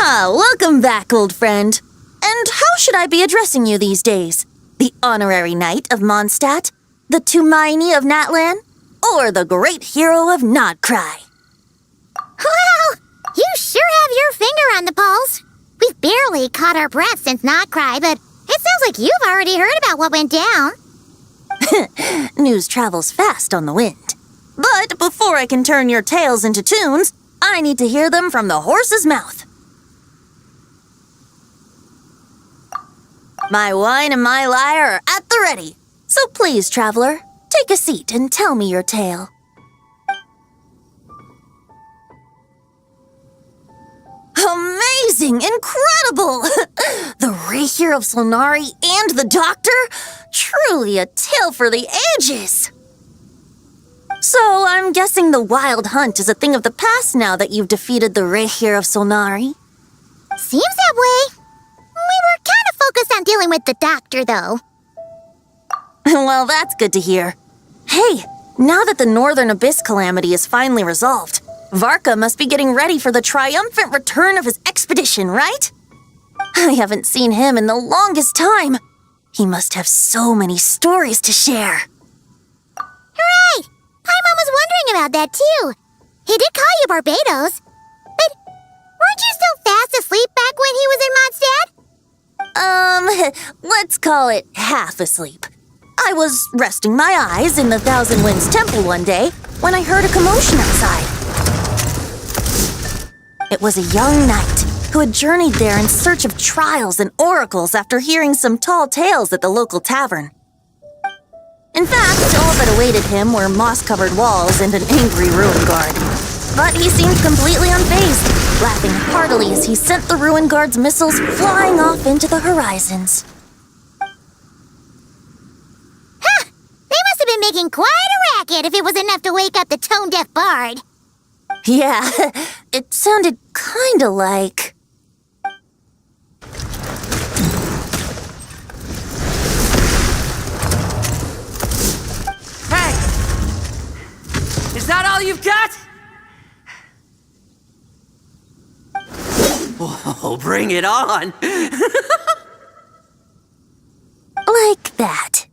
Welcome back, old friend. And how should I be addressing you these days? The honorary knight of Mondstadt? The Tumaini of Natlan? Or the great hero of Nodcry? Well, you sure have your finger on the pulse. We've barely caught our breath since Nodcry, but it sounds like you've already heard about what went down. News travels fast on the wind. But before I can turn your tales into tunes, I need to hear them from the horse's mouth. My wine and my lyre are at the ready. So please, traveler, take a seat and tell me your tale. Amazing! Incredible! The Rapier of Solnari and the Doctor? Truly a tale for the ages! So, I'm guessing the Wild Hunt is a thing of the past now that you've defeated the Rapier of Solnari? Seems that way. We were kind of focused on dealing with the Doctor, though. Well, that's good to hear. Hey, now that the Northern Abyss calamity is finally resolved, Varka must be getting ready for the triumphant return of his expedition, right? I haven't seen him in the longest time. He must have so many stories to share. Right! Paimon was wondering about that, too. He did call you Barbados. But weren't you still fast asleep back when he was in Mondstadt? Let's call it half asleep. I was resting my eyes in the Thousand Winds Temple one day when I heard a commotion outside. It was a young knight who had journeyed there in search of trials and oracles after hearing some tall tales at the local tavern. In fact, all that awaited him were moss-covered walls and an angry ruin guard. But he seemed completely unfazed, laughing heartily as he sent the ruin guard's missiles flying off into the horizons. Huh! They must have been making quite a racket if it was enough to wake up the tone-deaf bard. Yeah, it sounded kinda like... Hey! Is that all you've got? Oh, bring it on! like that.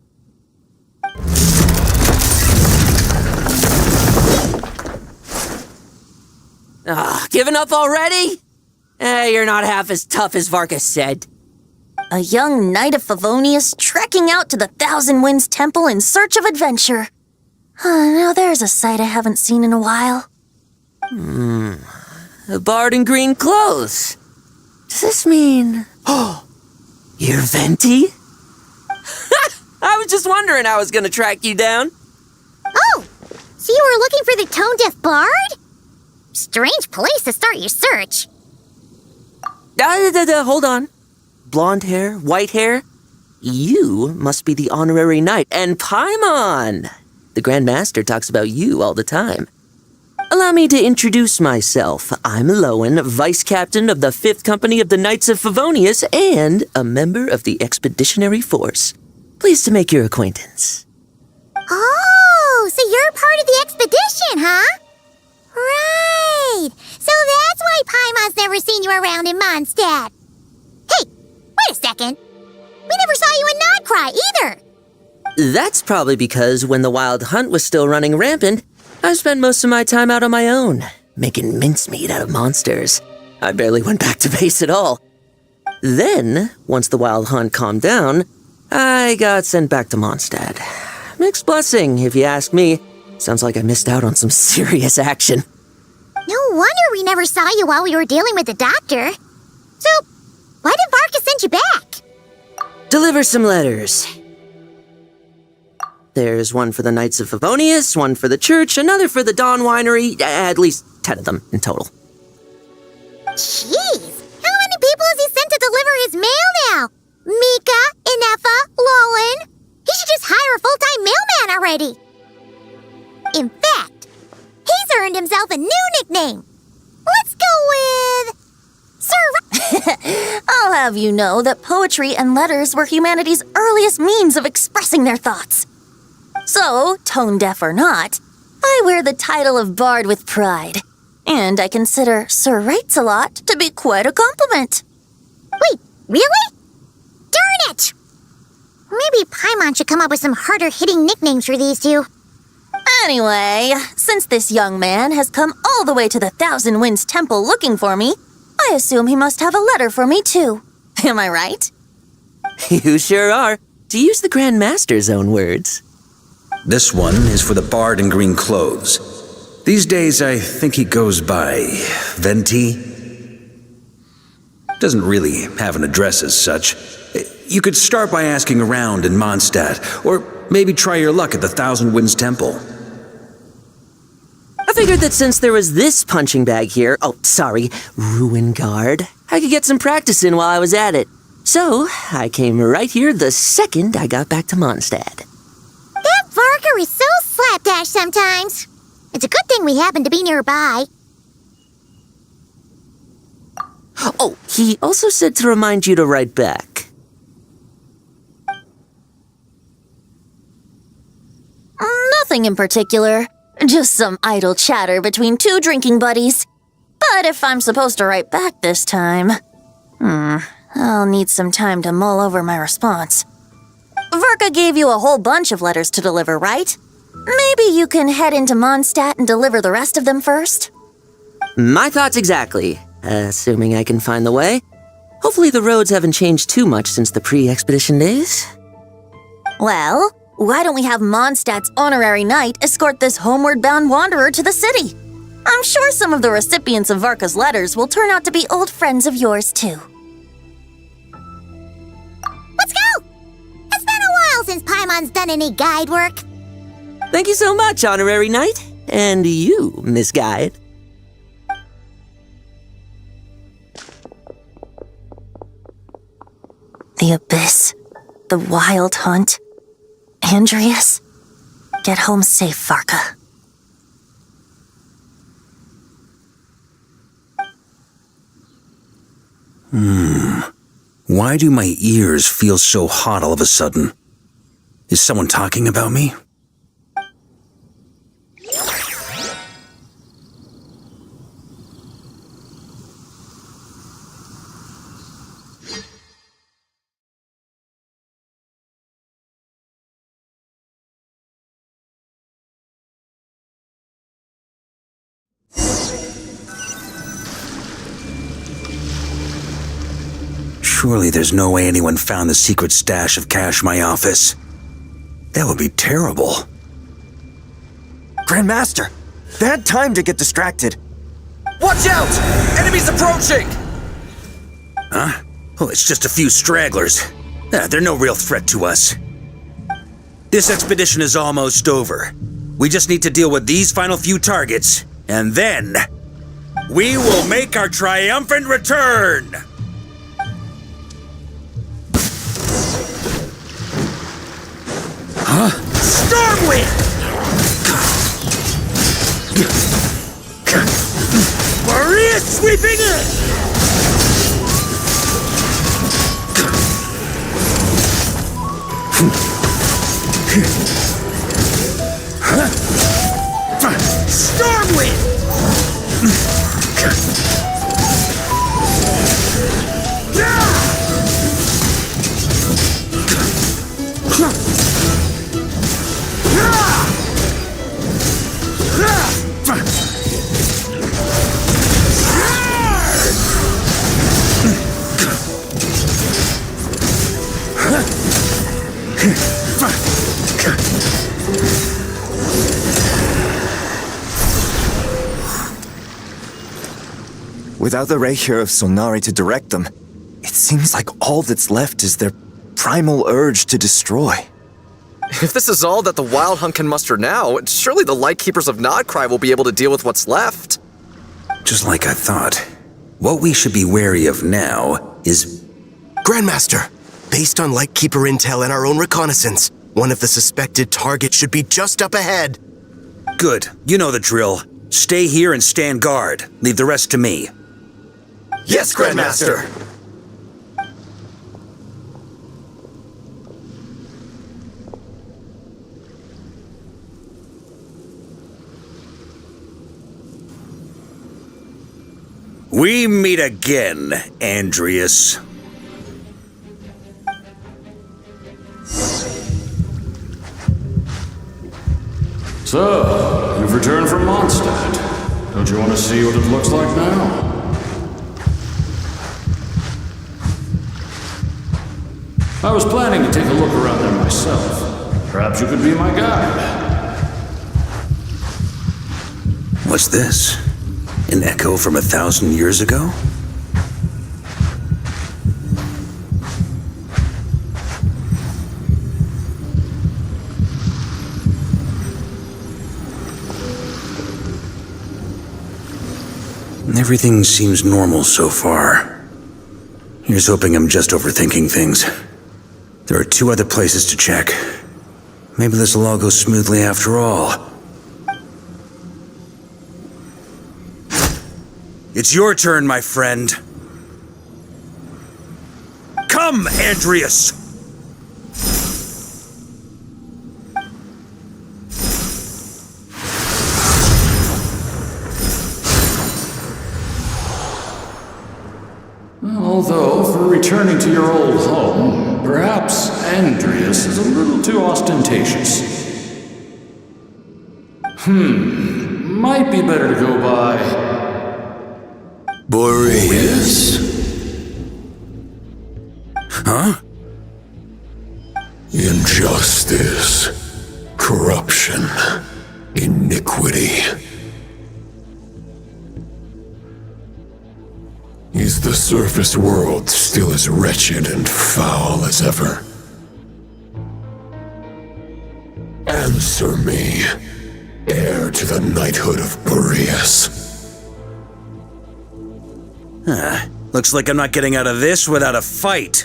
Giving up already? You're not half as tough as Varka said. A young knight of Favonius trekking out to the Thousand Winds Temple in search of adventure. Now there's a sight I haven't seen in a while. A bard in green clothes. Does this mean... Oh, you're Venti? I was just wondering how I was gonna track you down. Oh, so you were looking for the tone-deaf bard? Strange place to start your search. Hold on. Blonde hair, white hair. You must be the honorary knight, and Paimon! The Grand Master talks about you all the time. Allow me to introduce myself. I'm Lowen, Vice Captain of the 5th Company of the Knights of Favonius and a member of the Expeditionary Force. Pleased to make your acquaintance. Oh, so you're part of the expedition, huh? Right. So that's why Paimon's never seen you around in Mondstadt. Hey, wait a second. We never saw you in Nodcry either. That's probably because when the Wild Hunt was still running rampant, I spent most of my time out on my own, making mincemeat out of monsters. I barely went back to base at all. Then, once the Wild Hunt calmed down, I got sent back to Mondstadt. Mixed blessing, if you ask me. Sounds like I missed out on some serious action. No wonder we never saw you while we were dealing with the Doctor. So, why did Varka send you back? Deliver some letters. There's one for the Knights of Favonius, one for the church, another for the Dawn Winery, at least 10 of them in total. Jeez, how many people has he sent to deliver his mail now? Mika, Inefa, Lowen. He should just hire a full-time mailman already. In fact, he's earned himself a new nickname. Let's go with... Sir... I'll have you know that poetry and letters were humanity's earliest means of expressing their thoughts. So, tone-deaf or not, I wear the title of Bard with pride. And I consider Sir Wrights-a-lot to be quite a compliment. Wait, really? Darn it! Maybe Paimon should come up with some harder-hitting nicknames for these two. Anyway, since this young man has come all the way to the Thousand Winds Temple looking for me, I assume he must have a letter for me too. Am I right? You sure are, to use the Grand Master's own words. This one is for the bard in green clothes. These days, I think he goes by Venti. Doesn't really have an address as such. You could start by asking around in Mondstadt, or maybe try your luck at the Thousand Winds Temple. I figured that since there was this punching bag here, Ruin Guard, I could get some practice in while I was at it. So, I came right here the second I got back to Mondstadt. That Varka is so slapdash sometimes. It's a good thing we happen to be nearby. Oh, he also said to remind you to write back. Nothing in particular. Just some idle chatter between two drinking buddies. But if I'm supposed to write back this time, I'll need some time to mull over my response. Varka gave you a whole bunch of letters to deliver, right? Maybe you can head into Mondstadt and deliver the rest of them first? My thoughts exactly, assuming I can find the way. Hopefully the roads haven't changed too much since the pre-expedition days. Well, why don't we have Mondstadt's honorary knight escort this homeward-bound wanderer to the city? I'm sure some of the recipients of Varka's letters will turn out to be old friends of yours, too. Let's go! It's been a while since Paimon's done any guide work. Thank you so much, honorary knight. And you, Miss Guide. The Abyss. The Wild Hunt. Andreas. Get home safe, Varka. Why do my ears feel so hot all of a sudden? Is someone talking about me? Surely there's no way anyone found the secret stash of cash in my office. That would be terrible. Grandmaster, bad time to get distracted. Watch out! Enemies approaching! Huh? Oh, it's just a few stragglers. They're no real threat to us. This expedition is almost over. We just need to deal with these final few targets, and then we will make our triumphant return! Huh? Stormwind! Maria sweeping in! Stormwind! Without the ray here of Solnari to direct them, it seems like all that's left is their primal urge to destroy. If this is all that the Wild Hunt can muster now, surely the Lightkeepers of Nodcry will be able to deal with what's left. Just like I thought. What we should be wary of now is... Grandmaster, based on Lightkeeper intel and our own reconnaissance, one of the suspected targets should be just up ahead. Good. You know the drill. Stay here and stand guard. Leave the rest to me. Yes, Grandmaster! We meet again, Andreas. So, you've returned from Mondstadt. Don't you want to see what it looks like now? I was planning to take a look around there myself. Perhaps you could be my guide. What's this? An echo from 1,000 years ago? Everything seems normal so far. Here's hoping I'm just overthinking things. There are 2 other places to check. Maybe this will all go smoothly after all. It's your turn, my friend. Come, Andreas! Although, for returning to your old home, perhaps Andreas is a little too ostentatious. Might be better to go by... Boreas. Huh? Injustice, corruption, iniquity. Is the surface world still as wretched and foul as ever? Answer me, heir to the knighthood of Boreas. Looks like I'm not getting out of this without a fight.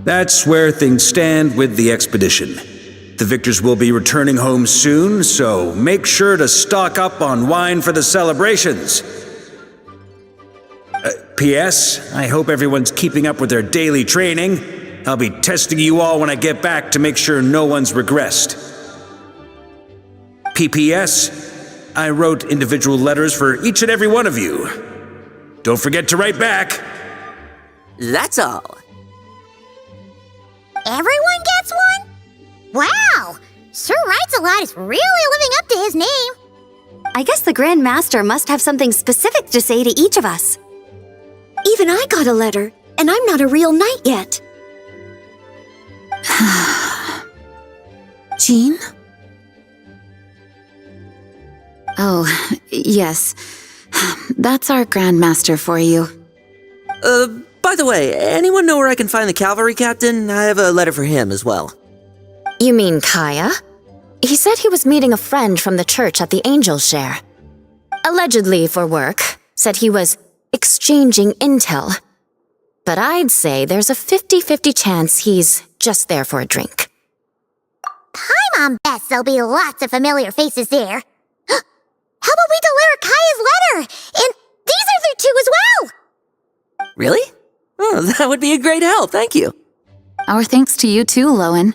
That's where things stand with the expedition. The victors will be returning home soon, so make sure to stock up on wine for the celebrations. P.S. I hope everyone's keeping up with their daily training. I'll be testing you all when I get back to make sure no one's regressed. P.P.S. I wrote individual letters for each and every one of you. Don't forget to write back. That's all. Everyone gets one? Wow! Sir Writes-A-Lot is really living up to his name. I guess the Grand Master must have something specific to say to each of us. Even I got a letter, and I'm not a real knight yet. Jean? Oh, yes. That's our Grand Master for you. By the way, anyone know where I can find the cavalry captain? I have a letter for him as well. You mean Kaya? He said he was meeting a friend from the church at the Angel Share. Allegedly for work. Said he was exchanging intel. But I'd say there's a 50-50 chance he's just there for a drink. Paimon bets there'll be lots of familiar faces there. How about we deliver Kaya's letter? And these other 2 as well! Really? Oh, that would be a great help, thank you. Our thanks to you too, Lowen.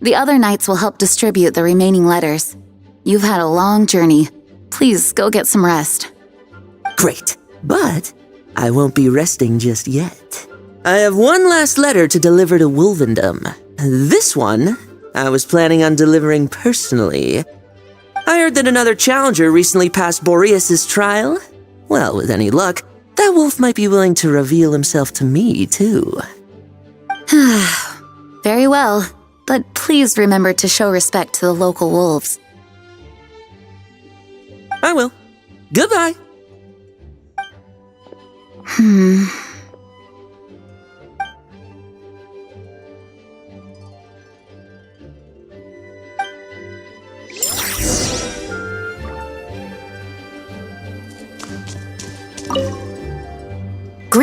The other knights will help distribute the remaining letters. You've had a long journey. Please go get some rest. Great, but I won't be resting just yet. I have one last letter to deliver to Wolvendom. This one, I was planning on delivering personally. I heard that another challenger recently passed Boreas' trial. Well, with any luck, that wolf might be willing to reveal himself to me, too. Very well, but please remember to show respect to the local wolves. I will. Goodbye.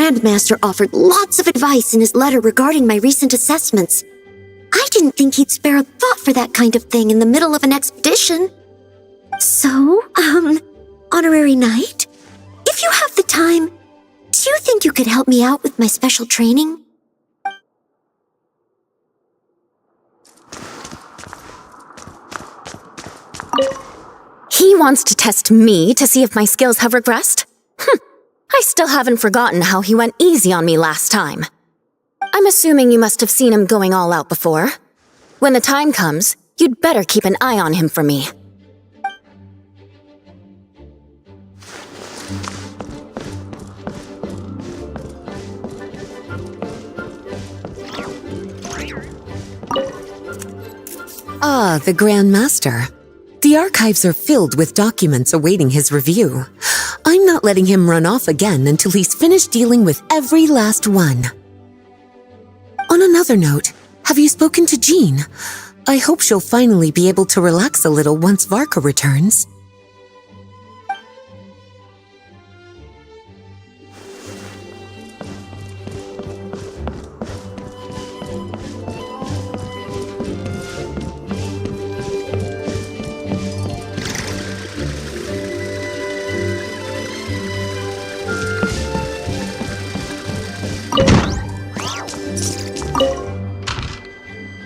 Grandmaster offered lots of advice in his letter regarding my recent assessments. I didn't think he'd spare a thought for that kind of thing in the middle of an expedition. So, Honorary Knight, if you have the time, do you think you could help me out with my special training? He wants to test me to see if my skills have regressed? I still haven't forgotten how he went easy on me last time. I'm assuming you must have seen him going all out before. When the time comes, you'd better keep an eye on him for me. Ah, the Grand Master. The archives are filled with documents awaiting his review. I'm not letting him run off again until he's finished dealing with every last one. On another note, have you spoken to Jean? I hope she'll finally be able to relax a little once Varka returns.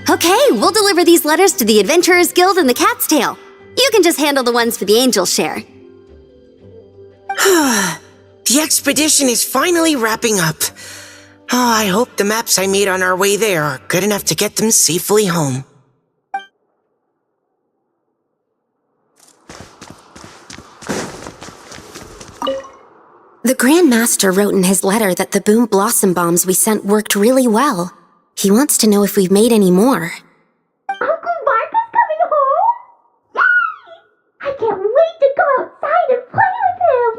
Okay, we'll deliver these letters to the Adventurers Guild and the Cat's Tail. You can just handle the ones for the Angel Share. The expedition is finally wrapping up. Oh, I hope the maps I made on our way there are good enough to get them safely home. The Grand Master wrote in his letter that the Boom Blossom Bombs we sent worked really well. He wants to know if we've made any more. Uncle Varka's coming home? Yay! I can't wait to go outside and play with him!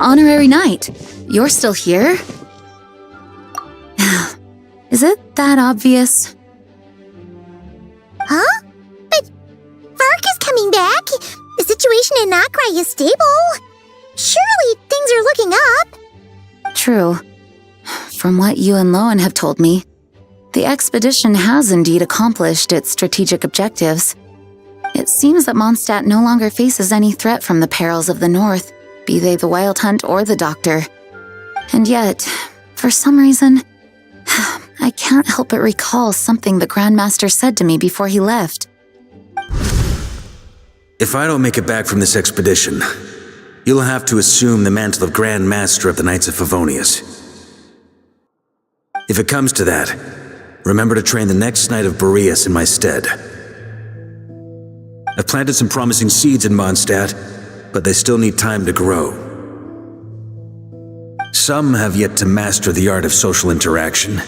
Honorary Knight, you're still here? Is it that obvious? Huh? But Varka's coming back. The situation in Nakrai is stable. Surely things are looking up. True. From what you and Lowen have told me, the expedition has indeed accomplished its strategic objectives. It seems that Mondstadt no longer faces any threat from the perils of the North, be they the Wild Hunt or the Doctor. And yet, for some reason, I can't help but recall something the Grandmaster said to me before he left. If I don't make it back from this expedition, you'll have to assume the mantle of Grand Master of the Knights of Favonius. If it comes to that, remember to train the next Knight of Boreas in my stead. I've planted some promising seeds in Mondstadt, but they still need time to grow. Some have yet to master the art of social interaction.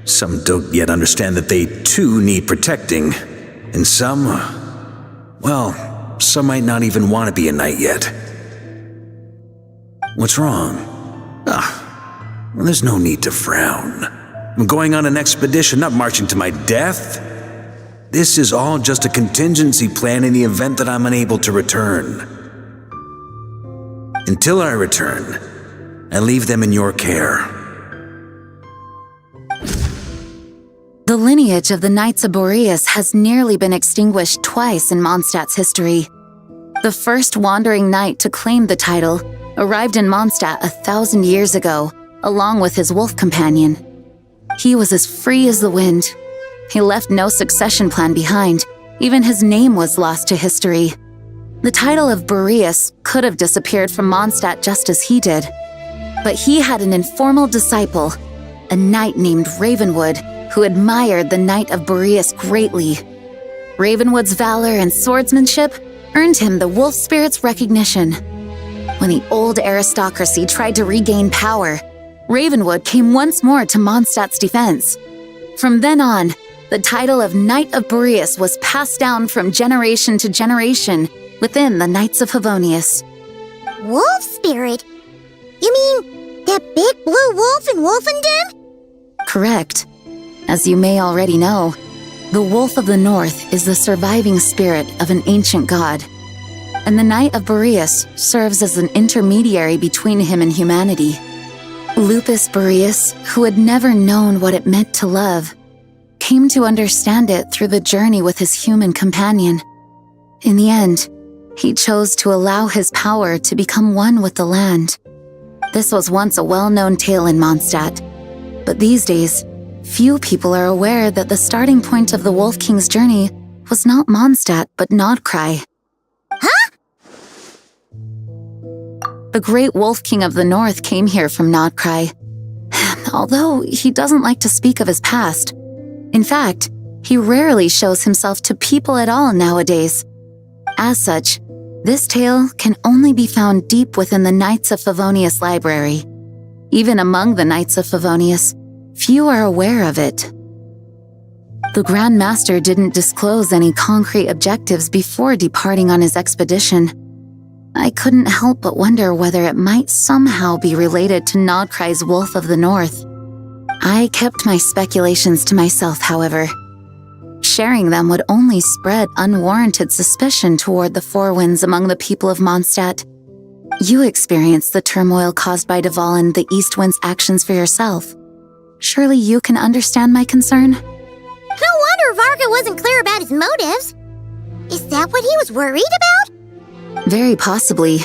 Some don't yet understand that they too need protecting. And some, well, some might not even want to be a knight yet. What's wrong? Well, there's no need to frown. I'm going on an expedition, not marching to my death. This is all just a contingency plan in the event that I'm unable to return. Until I return, I leave them in your care. The lineage of the Knights of Boreas has nearly been extinguished twice in Mondstadt's history. The first wandering knight to claim the title arrived in Mondstadt 1,000 years ago, along with his wolf companion. He was as free as the wind. He left no succession plan behind. Even his name was lost to history. The title of Boreas could have disappeared from Mondstadt just as he did. But he had an informal disciple, a knight named Ravenwood, who admired the Knight of Boreas greatly. Ravenwood's valor and swordsmanship earned him the wolf spirit's recognition. When the old aristocracy tried to regain power, Ravenwood came once more to Mondstadt's defense. From then on, the title of Knight of Boreas was passed down from generation to generation within the Knights of Favonius. Wolf spirit? You mean that big blue wolf in Wolfendom? Correct. As you may already know, the Wolf of the North is the surviving spirit of an ancient god, and the Knight of Boreas serves as an intermediary between him and humanity. Lupus Boreas, who had never known what it meant to love, came to understand it through the journey with his human companion. In the end, he chose to allow his power to become one with the land. This was once a well-known tale in Mondstadt, but these days, few people are aware that the starting point of the Wolf King's journey was not Mondstadt, but Nodcry. Huh? The great Wolf King of the North came here from Nodcry, although he doesn't like to speak of his past. In fact, he rarely shows himself to people at all nowadays. As such, this tale can only be found deep within the Knights of Favonius library. Even among the Knights of Favonius, few are aware of it. The Grand Master didn't disclose any concrete objectives before departing on his expedition. I couldn't help but wonder whether it might somehow be related to Nodcry's Wolf of the North. I kept my speculations to myself, however. Sharing them would only spread unwarranted suspicion toward the Four Winds among the people of Mondstadt. You experienced the turmoil caused by Dvalin the East Wind's actions for yourself. Surely you can understand my concern? No wonder Varka wasn't clear about his motives. Is that what he was worried about? Very possibly.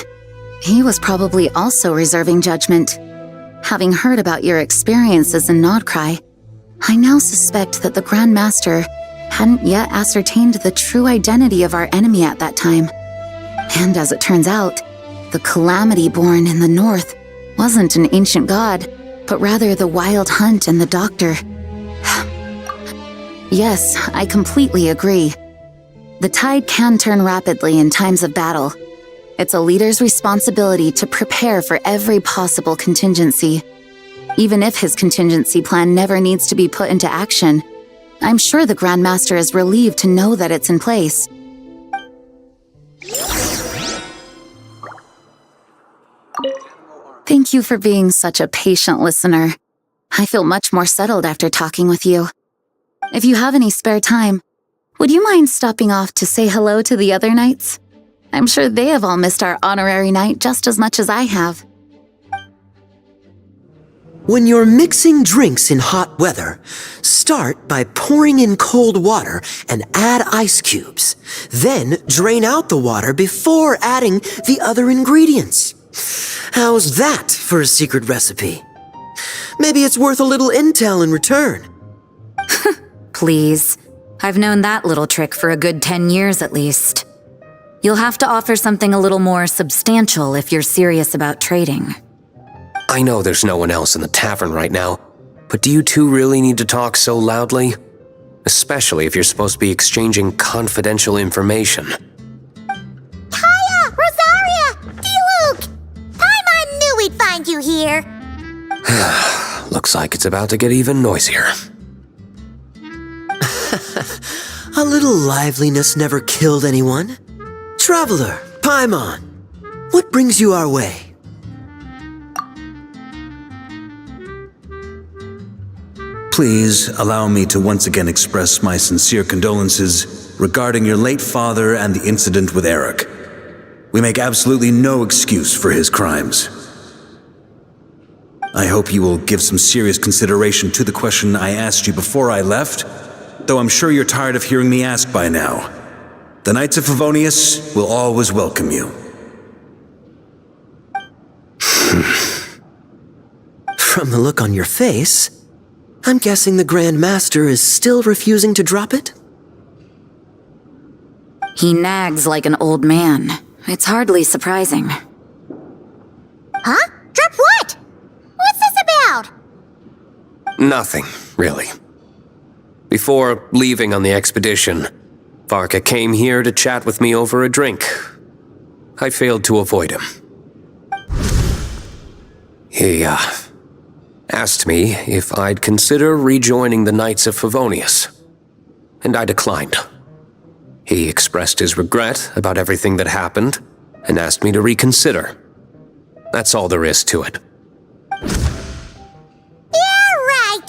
He was probably also reserving judgment. Having heard about your experiences in Nodcry, I now suspect that the Grand Master hadn't yet ascertained the true identity of our enemy at that time. And as it turns out, the Calamity born in the north wasn't an ancient god, but rather the Wild Hunt and the Doctor. Yes, I completely agree. The tide can turn rapidly in times of battle. It's a leader's responsibility to prepare for every possible contingency. Even if his contingency plan never needs to be put into action, I'm sure the Grand Master is relieved to know that it's in place. Thank you for being such a patient listener. I feel much more settled after talking with you. If you have any spare time, would you mind stopping off to say hello to the other knights? I'm sure they have all missed our honorary knight just as much as I have. When you're mixing drinks in hot weather, start by pouring in cold water and add ice cubes. Then drain out the water before adding the other ingredients. How's that for a secret recipe? Maybe it's worth a little intel in return. Please. I've known that little trick for a good 10 years at least. You'll have to offer something a little more substantial if you're serious about trading. I know there's no one else in the tavern right now, but do you two really need to talk so loudly? Especially if you're supposed to be exchanging confidential information. Kaya! Rosaria! Diluc! Paimon knew we'd find you here! Looks like it's about to get even noisier. A little liveliness never killed anyone. Traveler, Paimon, what brings you our way? Please allow me to once again express my sincere condolences regarding your late father and the incident with Eric. We make absolutely no excuse for his crimes. I hope you will give some serious consideration to the question I asked you before I left, though I'm sure you're tired of hearing me ask by now. The Knights of Favonius will always welcome you. From the look on your face, I'm guessing the Grand Master is still refusing to drop it? He nags like an old man. It's hardly surprising. Huh? Drop what? What's this about? Nothing, really. Before leaving on the expedition, Varka came here to chat with me over a drink. I failed to avoid him. He, asked me if I'd consider rejoining the Knights of Favonius, and I declined. He expressed his regret about everything that happened and asked me to reconsider. That's all there is to it. Yeah, right.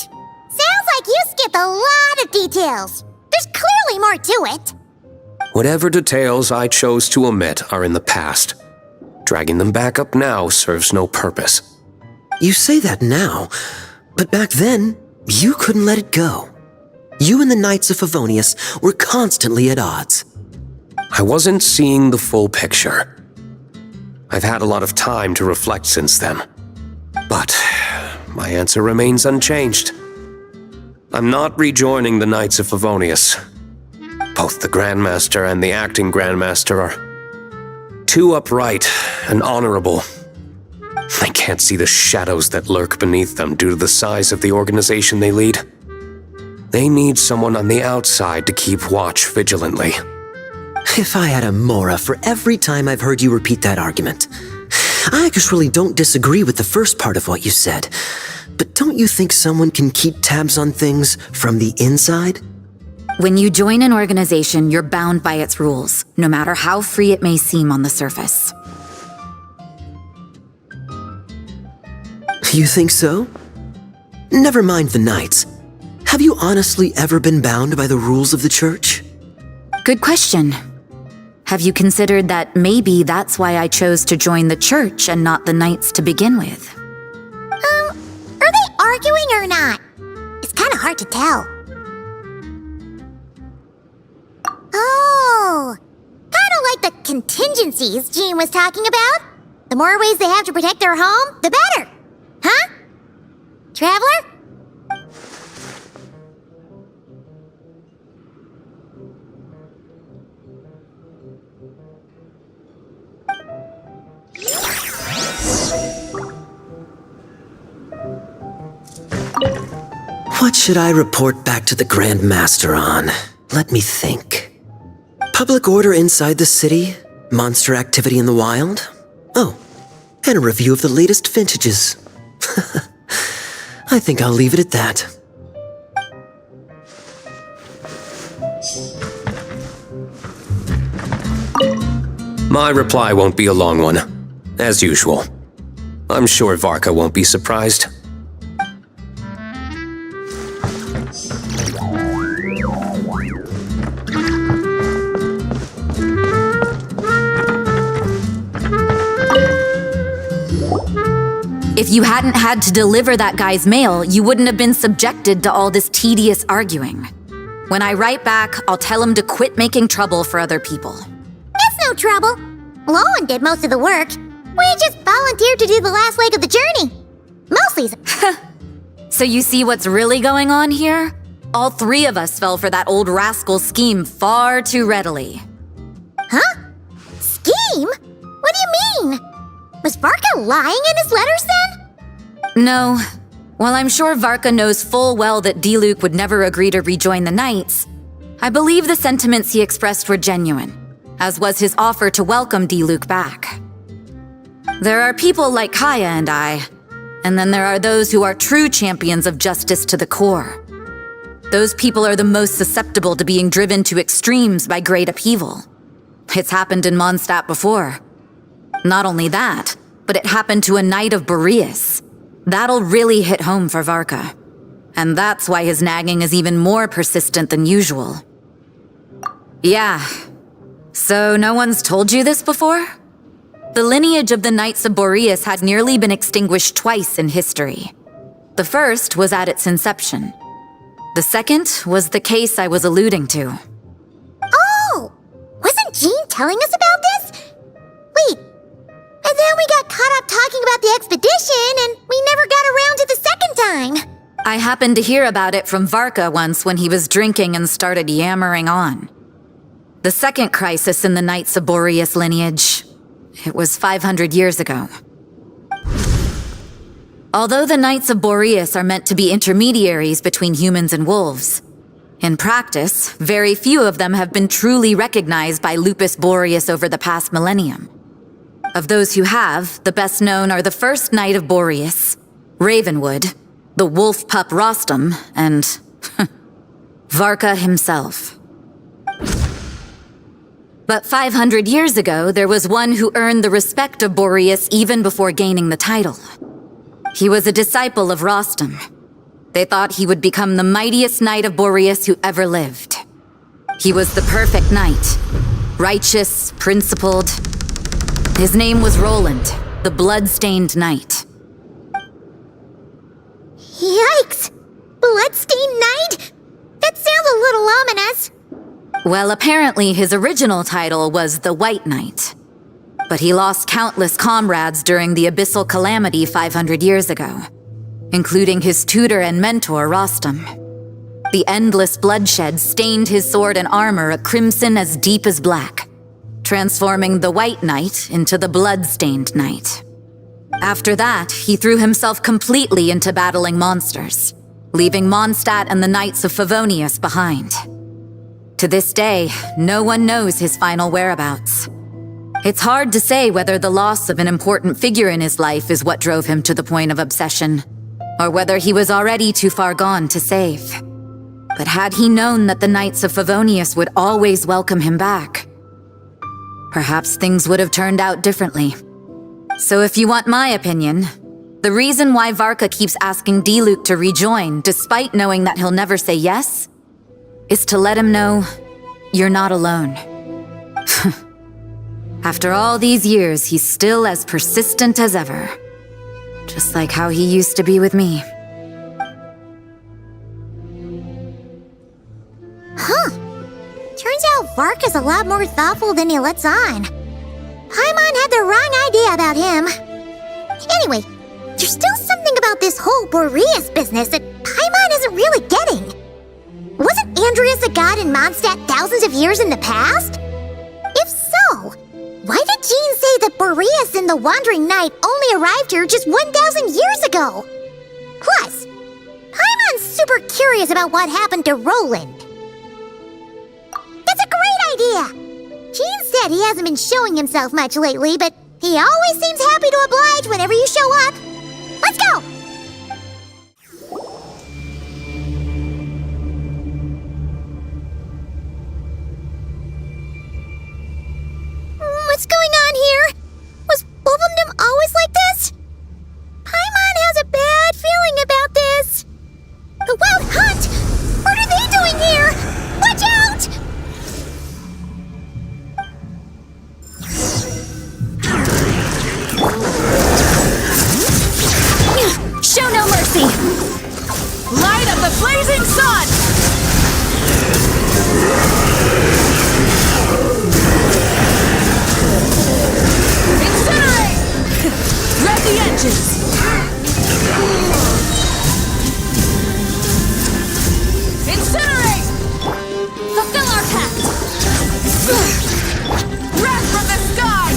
Sounds like you skipped a lot of details. There's clearly more to it. Whatever details I chose to omit are in the past. Dragging them back up now serves no purpose. You say that now, but back then, you couldn't let it go. You and the Knights of Favonius were constantly at odds. I wasn't seeing the full picture. I've had a lot of time to reflect since then. But my answer remains unchanged. I'm not rejoining the Knights of Favonius. Both the Grandmaster and the acting Grandmaster are too upright and honorable. I can't see the shadows that lurk beneath them due to the size of the organization they lead. They need someone on the outside to keep watch vigilantly. If I had a Mora for every time I've heard you repeat that argument. I actually don't disagree with the first part of what you said, but don't you think someone can keep tabs on things from the inside? When you join an organization, you're bound by its rules, no matter how free it may seem on the surface. You think so? Never mind the Knights. Have you honestly ever been bound by the rules of the Church? Good question. Have you considered that maybe that's why I chose to join the Church and not the Knights to begin with? Are they arguing or not? It's kind of hard to tell. Oh, kind of like the contingencies Jean was talking about. The more ways they have to protect their home, the better. Huh? Traveler? What should I report back to the Grand Master on? Let me think. Public order inside the city, monster activity in the wild. Oh, and a review of the latest vintages. I think I'll leave it at that. My reply won't be a long one, as usual. I'm sure Varka won't be surprised. If you hadn't had to deliver that guy's mail, you wouldn't have been subjected to all this tedious arguing. When I write back, I'll tell him to quit making trouble for other people. It's no trouble. Lowen did most of the work. We just volunteered to do the last leg of the journey. Mostly. So you see what's really going on here? All three of us fell for that old rascal's scheme far too readily. Huh? Scheme? What do you mean? Was Varka lying in his letters then? No. While I'm sure Varka knows full well that Diluc would never agree to rejoin the Knights, I believe the sentiments he expressed were genuine, as was his offer to welcome Diluc back. There are people like Kaya and I, and then there are those who are true champions of justice to the core. Those people are the most susceptible to being driven to extremes by great upheaval. It's happened in Mondstadt before. Not only that, but it happened to a Knight of Boreas. That'll really hit home for Varka. And that's why his nagging is even more persistent than usual. Yeah. So no one's told you this before? The lineage of the Knights of Boreas had nearly been extinguished twice in history. The first was at its inception. The second was the case I was alluding to. Oh! Wasn't Jean telling us about this? Wait. And then we got caught up talking about the expedition, and we never got around to the second time. I happened to hear about it from Varka once when he was drinking and started yammering on. The second crisis in the Knights of Boreas lineage. It was 500 years ago. Although the Knights of Boreas are meant to be intermediaries between humans and wolves, in practice, very few of them have been truly recognized by Lupus Boreas over the past millennium. Of those who have, the best known are the first Knight of Boreas, Ravenwood, the wolf pup Rostam, and Varka himself. But 500 years ago, there was one who earned the respect of Boreas even before gaining the title. He was a disciple of Rostam. They thought he would become the mightiest knight of Boreas who ever lived. He was the perfect knight. Righteous, principled. His name was Roland, the blood-stained knight. Yikes! Bloodstained Knight? That sounds a little ominous. Well, apparently his original title was the White Knight. But he lost countless comrades during the Abyssal Calamity 500 years ago, including his tutor and mentor, Rostam. The endless bloodshed stained his sword and armor a crimson as deep as black, transforming the White Knight into the Blood-Stained Knight. After that, he threw himself completely into battling monsters, leaving Mondstadt and the Knights of Favonius behind. To this day, no one knows his final whereabouts. It's hard to say whether the loss of an important figure in his life is what drove him to the point of obsession, or whether he was already too far gone to save. But had he known that the Knights of Favonius would always welcome him back, perhaps things would have turned out differently. So if you want my opinion, the reason why Varka keeps asking Diluc to rejoin, despite knowing that he'll never say yes, is to let him know you're not alone. After all these years, he's still as persistent as ever. Just like how he used to be with me. Huh. Turns out Varka's a lot more thoughtful than he lets on. Paimon had the wrong idea about him. Anyway, there's still something about this whole Boreas business that Paimon isn't really getting. Wasn't Andreas a god in Mondstadt thousands of years in the past? If so, why did Jean say that Boreas and the Wandering Knight only arrived here just 1,000 years ago? Plus, Paimon's super curious about what happened to Roland. That's a great idea! Jean said he hasn't been showing himself much lately, but he always seems happy to oblige whenever you show up. Let's go! What's going on here? Was Wolfendom always like this? Paimon has a bad feeling about this. The Wild Hunt! What are they doing here? Watch out! Show no mercy! Light of the blazing sun! Incinerate! Rev the engines! Incinerate! Fulfill our pact! Wrath from the sky!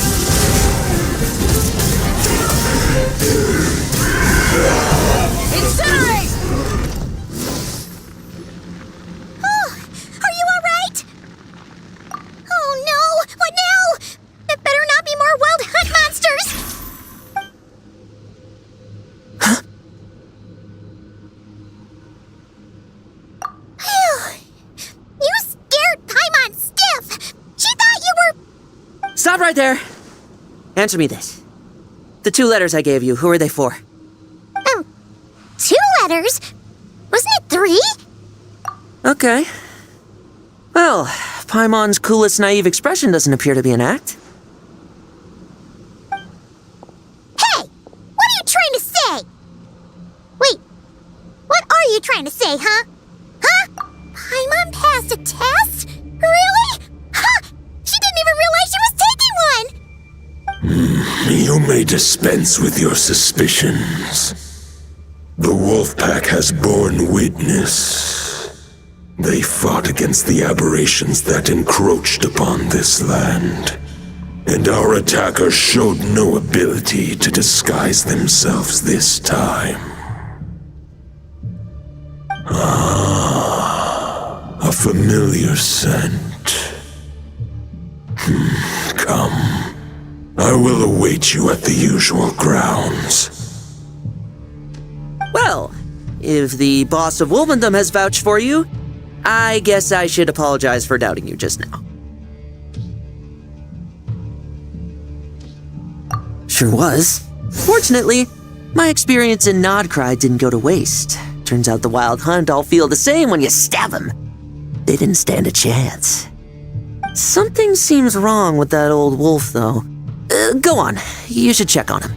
Incinerate! Oh, are you alright? Oh no, what now? There better not be more Wild Hunt monsters! You scared Paimon stiff! She thought you were... Stop right there! Answer me this. The 2 letters I gave you, who are they for? 2 letters? Wasn't it 3? Okay. Well, Paimon's coolest naive expression doesn't appear to be an act. Hey! What are you trying to say? Wait, what are you trying to say, huh? Huh? Paimon passed a test? Really? Huh! She didn't even realize she was taking one! You may dispense with your suspicions. The Wolfpack has borne witness. They fought against the aberrations that encroached upon this land, and our attackers showed no ability to disguise themselves this time. Ah, a familiar scent. Come. I will await you at the usual grounds. Well, if the boss of Wolfendom has vouched for you, I guess I should apologize for doubting you just now. Sure was. Fortunately, my experience in Nodcry didn't go to waste. Turns out the Wild Hunt all feel the same when you stab them. They didn't stand a chance. Something seems wrong with that old wolf, though. Go on. You should check on him.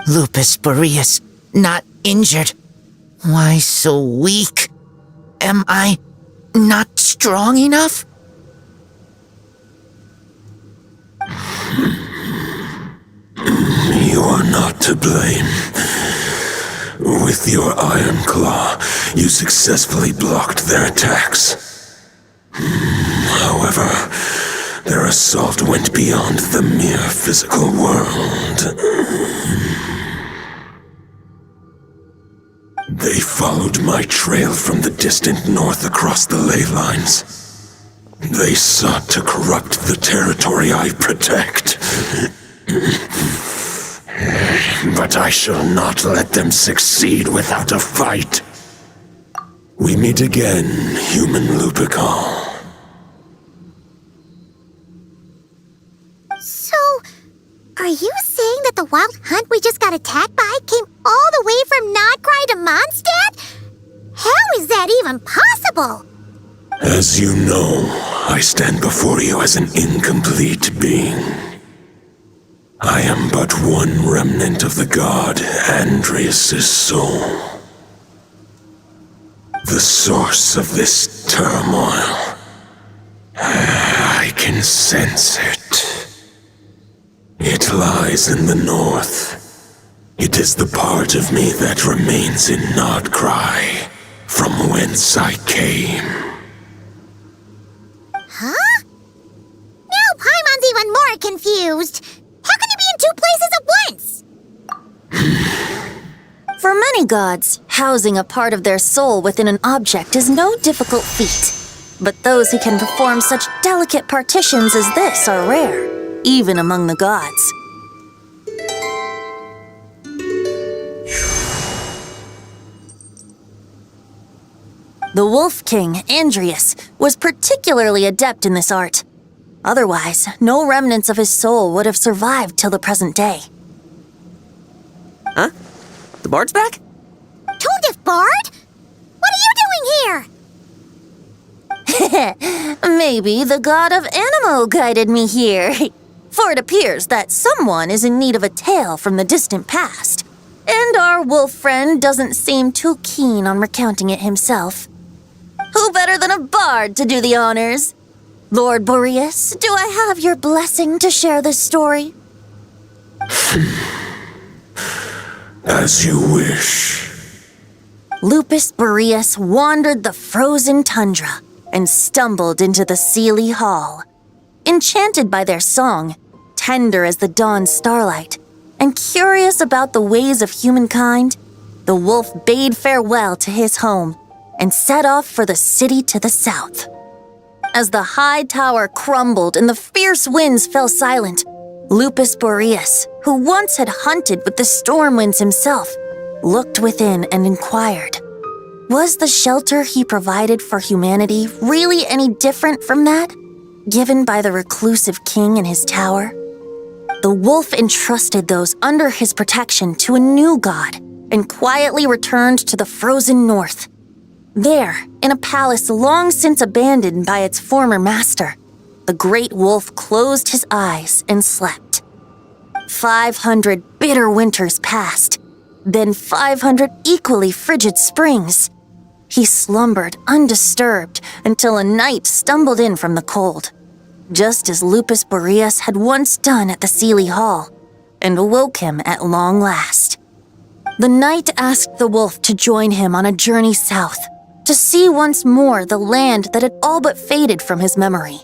Lupus Boreas, not injured. Why so weak? Am I not strong enough? You are not to blame. With your Iron Claw, you successfully blocked their attacks. However, their assault went beyond the mere physical world. They followed my trail from the distant north across the ley lines. They sought to corrupt the territory I protect. But I shall not let them succeed without a fight. We meet again, human Lupical. So, are you saying that the Wild Hunt we just got attacked by came all the way from Nodcry to Mondstadt? How is that even possible? As you know, I stand before you as an incomplete being. I am but one remnant of the god Andreas' soul. The source of this turmoil. I can sense it. It lies in the north. It is the part of me that remains in Nodcry, from whence I came. Huh? Now Paimon's even more confused. How can you be in two places at once? For many gods, housing a part of their soul within an object is no difficult feat. But those who can perform such delicate partitions as this are rare, even among the gods. The Wolf King, Andreas, was particularly adept in this art. Otherwise, no remnants of his soul would have survived till the present day. Huh? The bard's back? Tone Deaf Bard? What are you doing here? Maybe the god of Animo guided me here. For it appears that someone is in need of a tale from the distant past. And our wolf friend doesn't seem too keen on recounting it himself. Who better than a bard to do the honors? Lord Boreas, do I have your blessing to share this story? As you wish. Lupus Boreas wandered the frozen tundra and stumbled into the Seelie Hall. Enchanted by their song, tender as the dawn starlight, and curious about the ways of humankind, the wolf bade farewell to his home and set off for the city to the south. As the high tower crumbled and the fierce winds fell silent, Lupus Boreas, who once had hunted with the storm winds himself, looked within and inquired, was the shelter he provided for humanity really any different from that given by the reclusive king in his tower? The wolf entrusted those under his protection to a new god and quietly returned to the frozen north. There, in a palace long since abandoned by its former master, the great wolf closed his eyes and slept. 500 bitter winters passed, then 500 equally frigid springs. He slumbered undisturbed until a night stumbled in from the cold, just as Lupus Boreas had once done at the Seelie Hall, and awoke him at long last. The night asked the wolf to join him on a journey south, to see once more the land that had all but faded from his memory.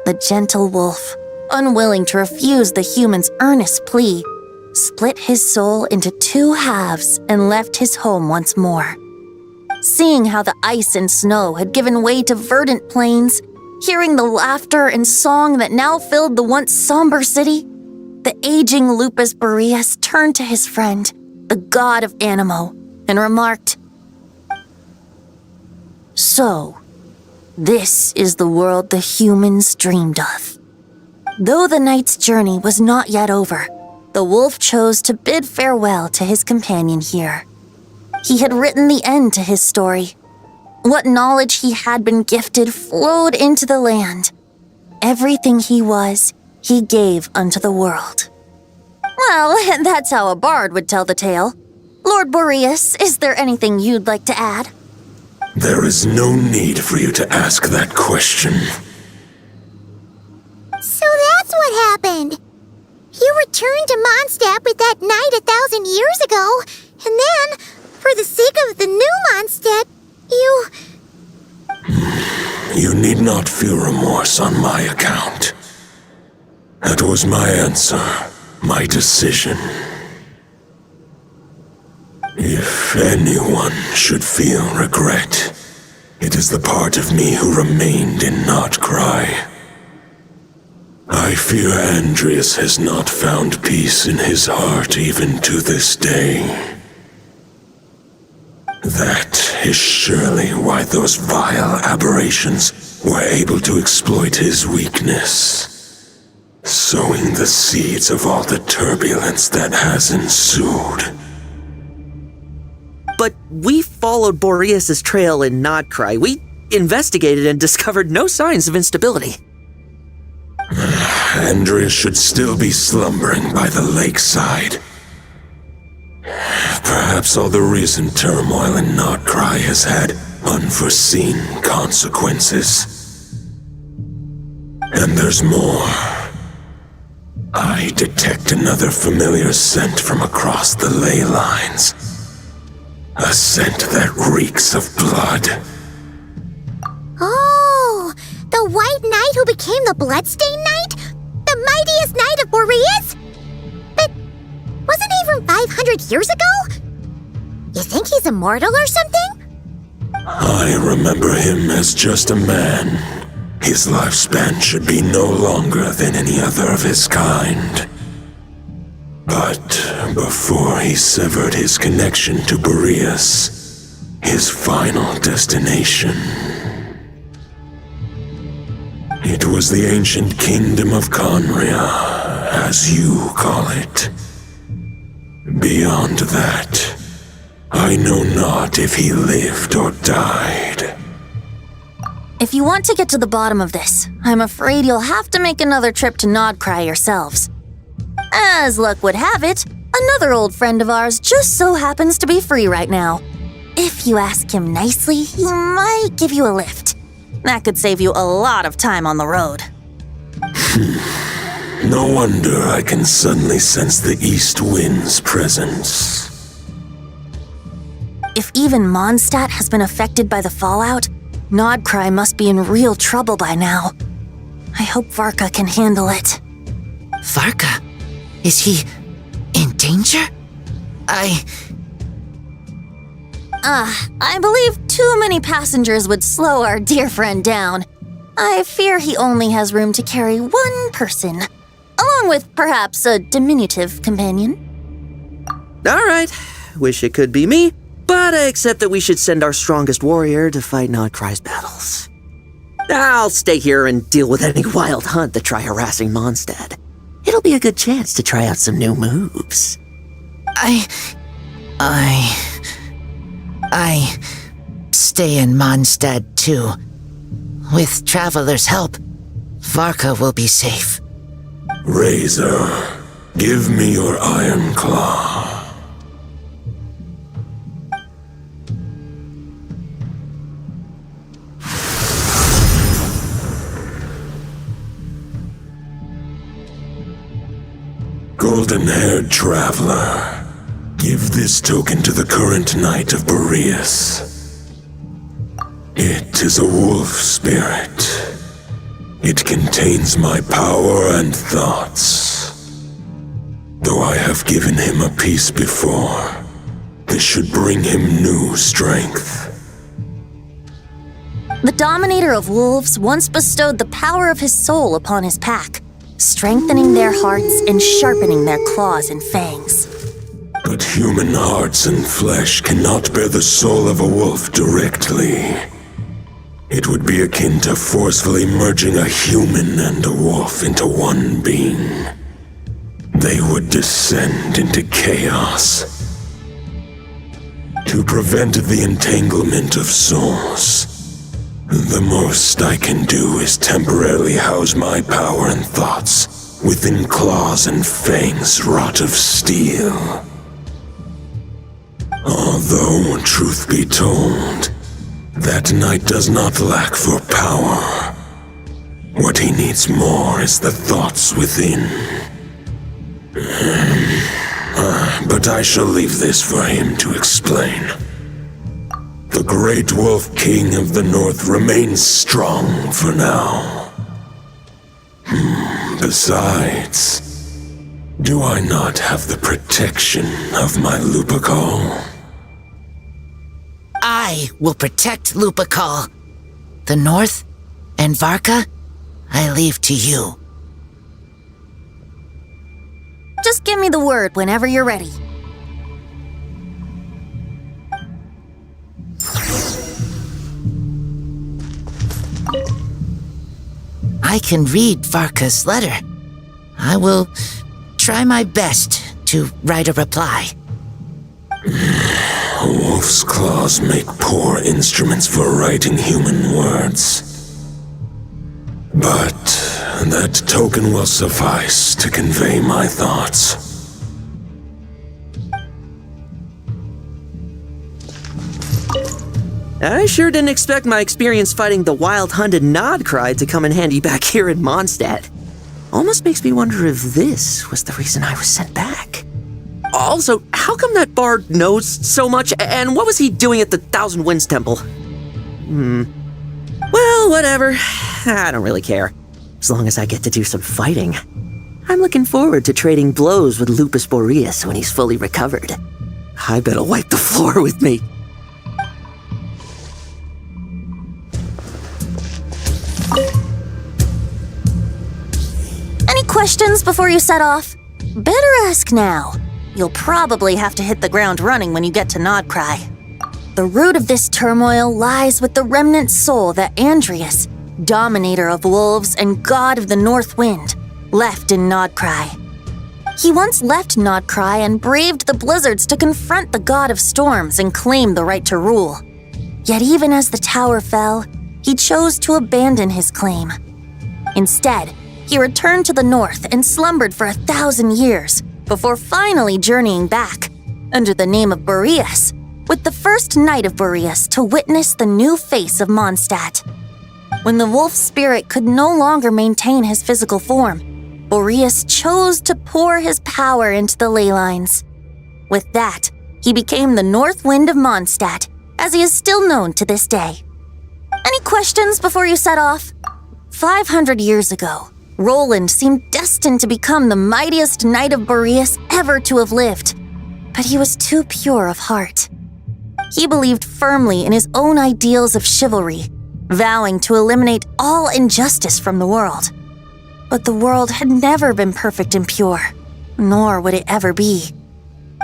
The gentle wolf, unwilling to refuse the human's earnest plea, split his soul into two halves and left his home once more. Seeing how the ice and snow had given way to verdant plains, Hearing the laughter and song that now filled the once somber city, the aging Lupus Boreas turned to his friend, the god of Animo, and remarked, "So, this is the world the humans dreamed of." Though the knight's journey was not yet over, the wolf chose to bid farewell to his companion here. He had written the end to his story. What knowledge he had been gifted flowed into the land. Everything he was, he gave unto the world. Well, that's how a bard would tell the tale. Lord Boreas, is there anything you'd like to add? There is no need for you to ask that question. So that's what happened. You returned to Mondstadt with that knight 1,000 years ago, and then, for the sake of the new Mondstadt, you... You need not feel remorse on my account. That was my answer, my decision. If anyone should feel regret, it is the part of me who remained in Notcry. I fear Andreas has not found peace in his heart even to this day. That is surely why those vile aberrations were able to exploit his weakness, sowing the seeds of all the turbulence that has ensued. But we followed Boreas' trail in Notcry. We investigated and discovered no signs of instability. Andreas should still be slumbering by the lakeside. Perhaps all the recent turmoil in Notcry has had unforeseen consequences. And there's more. I detect another familiar scent from across the ley lines. A scent that reeks of blood. Oh, the White Knight who became the Bloodstained Knight? The mightiest knight of Boreas? But wasn't he from 500 years ago? You think he's immortal or something? I remember him as just a man. His lifespan should be no longer than any other of his kind. But before he severed his connection to Boreas, his final destination, it was the ancient kingdom of Conria, as you call it. Beyond that, I know not if he lived or died. If you want to get to the bottom of this, I'm afraid you'll have to make another trip to Notcry yourselves. As luck would have it, another old friend of ours just so happens to be free right now. If you ask him nicely, he might give you a lift. That could save you a lot of time on the road. No wonder I can suddenly sense the east wind's presence. If even Mondstadt has been affected by the fallout, Notcry must be in real trouble by now. I hope Varka can handle it. Varka? Is he in danger? I believe too many passengers would slow our dear friend down. I fear he only has room to carry one person, along with perhaps a diminutive companion. All right, wish it could be me, but I accept that we should send our strongest warrior to fight Notcry's battles. I'll stay here and deal with any wild hunt that try harassing Mondstadt. It'll be a good chance to try out some new moves. I stay in Mondstadt too. With Traveler's help, Varka will be safe. Razor, give me your iron claw. Golden-haired traveler, give this token to the current knight of Boreas. It is a wolf spirit. It contains my power and thoughts. Though I have given him a piece before, this should bring him new strength. The Dominator of Wolves once bestowed the power of his soul upon his pack, strengthening their hearts and sharpening their claws and fangs. But human hearts and flesh cannot bear the soul of a wolf directly. It would be akin to forcefully merging a human and a wolf into one being. They would descend into chaos. To prevent the entanglement of souls, the most I can do is temporarily house my power and thoughts within claws and fangs wrought of steel. Although, truth be told, that knight does not lack for power. What he needs more is the thoughts within. But I shall leave this for him to explain. The Great Wolf King of the North remains strong for now. Besides, do I not have the protection of my Lupus? I will protect Lupus. The North and Varka, I leave to you. Just give me the word whenever you're ready. I can read Varka's letter. I will try my best to write a reply. A wolf's claws make poor instruments for writing human words. But that token will suffice to convey my thoughts. I sure didn't expect my experience fighting the wild-hunted Nodcry to come in handy back here in Mondstadt. Almost makes me wonder if this was the reason I was sent back. Also, how come that bard knows so much, and what was he doing at the Thousand Winds Temple? Well, whatever. I don't really care. As long as I get to do some fighting. I'm looking forward to trading blows with Lupus Boreas when he's fully recovered. I bet he'll wipe the floor with me. Any questions before you set off? Better ask now. You'll probably have to hit the ground running when you get to Nodcry. The root of this turmoil lies with the remnant soul that Andrias, Dominator of Wolves and God of the North Wind, left in Nodcry. He once left Nodcry and braved the blizzards to confront the God of Storms and claim the right to rule. Yet even as the tower fell, he chose to abandon his claim. Instead, he returned to the north and slumbered for 1,000 years before finally journeying back, under the name of Boreas, with the first knight of Boreas to witness the new face of Mondstadt. When the wolf spirit could no longer maintain his physical form, Boreas chose to pour his power into the ley lines. With that, he became the North Wind of Mondstadt, as he is still known to this day. Any questions before you set off? 500 years ago, Roland seemed destined to become the mightiest knight of Boreas ever to have lived, but he was too pure of heart. He believed firmly in his own ideals of chivalry, vowing to eliminate all injustice from the world. But the world had never been perfect and pure, nor would it ever be.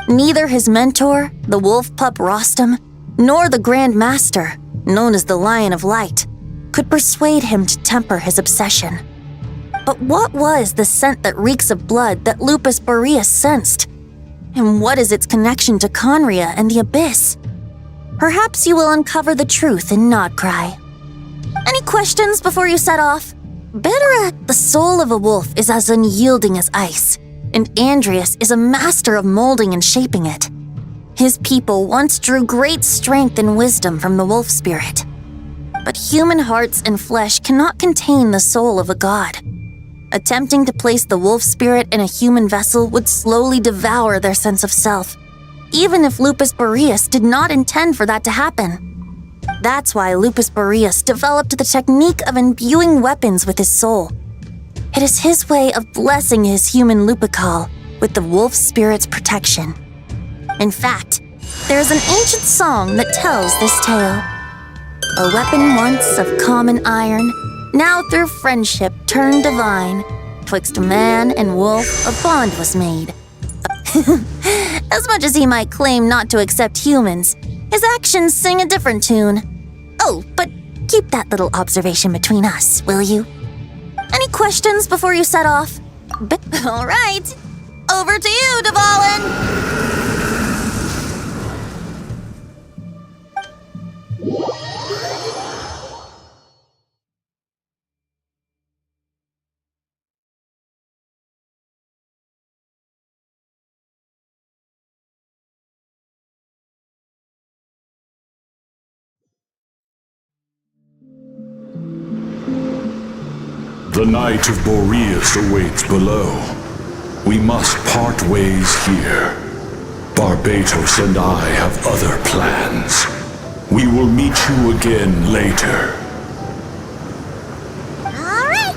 Neither his mentor, the wolf pup Rostam, nor the Grand Master, known as the Lion of Light, could persuade him to temper his obsession. But what was the scent that reeks of blood that Lupus Boreas sensed? And what is its connection to Conria and the Abyss? Perhaps you will uncover the truth in Nodcry. Any questions before you set off? The soul of a wolf is as unyielding as ice, and Andrias is a master of molding and shaping it. His people once drew great strength and wisdom from the wolf spirit. But human hearts and flesh cannot contain the soul of a god. Attempting to place the wolf spirit in a human vessel would slowly devour their sense of self, even if Lupus Boreas did not intend for that to happen. That's why Lupus Boreas developed the technique of imbuing weapons with his soul. It is his way of blessing his human Lupus with the wolf spirit's protection. In fact, there is an ancient song that tells this tale. A weapon once of common iron, now through friendship turned divine. Twixt man and wolf, a bond was made. As much as he might claim not to accept humans, his actions sing a different tune. Oh, but keep that little observation between us, will you? Any questions before you set off? All right. Over to you, Dvalin! The Knight of Boreas awaits below. We must part ways here. Barbatos and I have other plans. We will meet you again later. All right.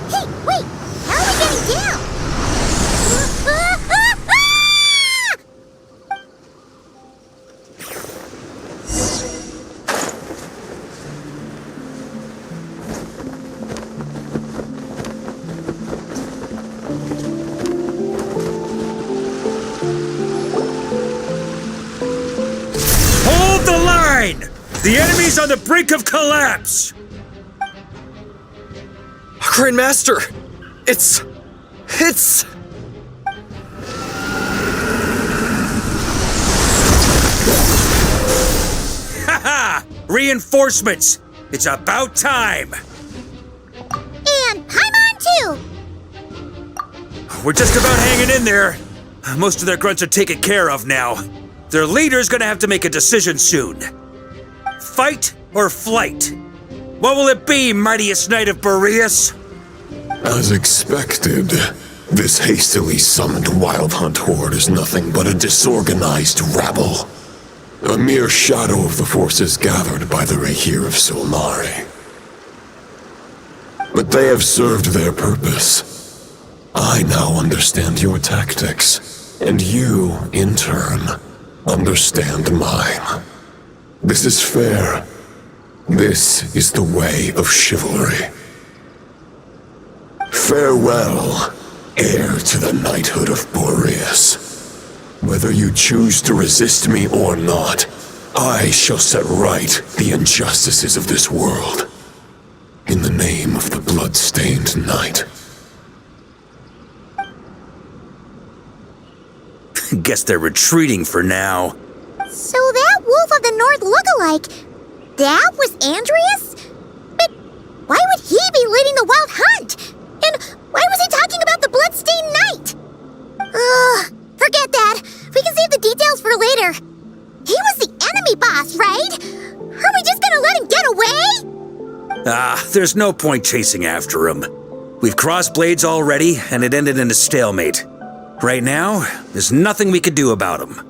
Hey, wait. How are we getting down? The enemy's on the brink of collapse! Grandmaster! It's... Haha! Reinforcements! It's about time! And Paimon too! We're just about hanging in there. Most of their grunts are taken care of now. Their leader's gonna have to make a decision soon. Fight or flight? What will it be, mightiest knight of Boreas? As expected, this hastily summoned Wild Hunt horde is nothing but a disorganized rabble. A mere shadow of the forces gathered by the Rahir of Solnari. But they have served their purpose. I now understand your tactics, and you, in turn, understand mine. This is fair. This is the way of chivalry. Farewell, heir to the knighthood of Boreas. Whether you choose to resist me or not, I shall set right the injustices of this world. In the name of the blood-stained knight. Guess they're retreating for now. So that Wolf of the North lookalike, that was Andreas? But why would he be leading the Wild Hunt? And why was he talking about the Bloodstained Knight? Forget that. We can save the details for later. He was the enemy boss, right? Are we just gonna let him get away? There's no point chasing after him. We've crossed blades already, and it ended in a stalemate. Right now, there's nothing we could do about him.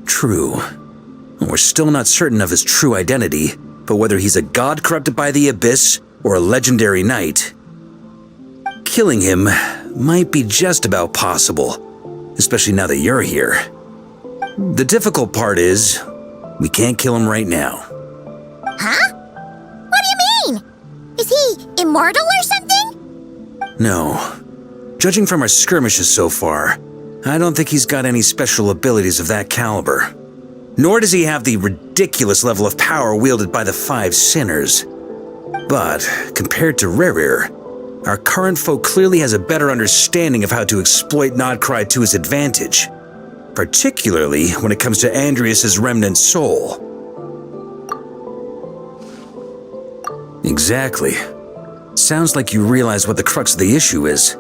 True. We're still not certain of his true identity, but whether he's a god corrupted by the Abyss or a legendary knight, killing him might be just about possible, especially now that you're here. The difficult part is, we can't kill him right now. Huh? What do you mean? Is he immortal or something? No. Judging from our skirmishes so far, I don't think he's got any special abilities of that caliber. Nor does he have the ridiculous level of power wielded by the Five Sinners. But, compared to Rerir, our current foe clearly has a better understanding of how to exploit Nodcry to his advantage, particularly when it comes to Andreas' remnant soul. Exactly. Sounds like you realize what the crux of the issue is.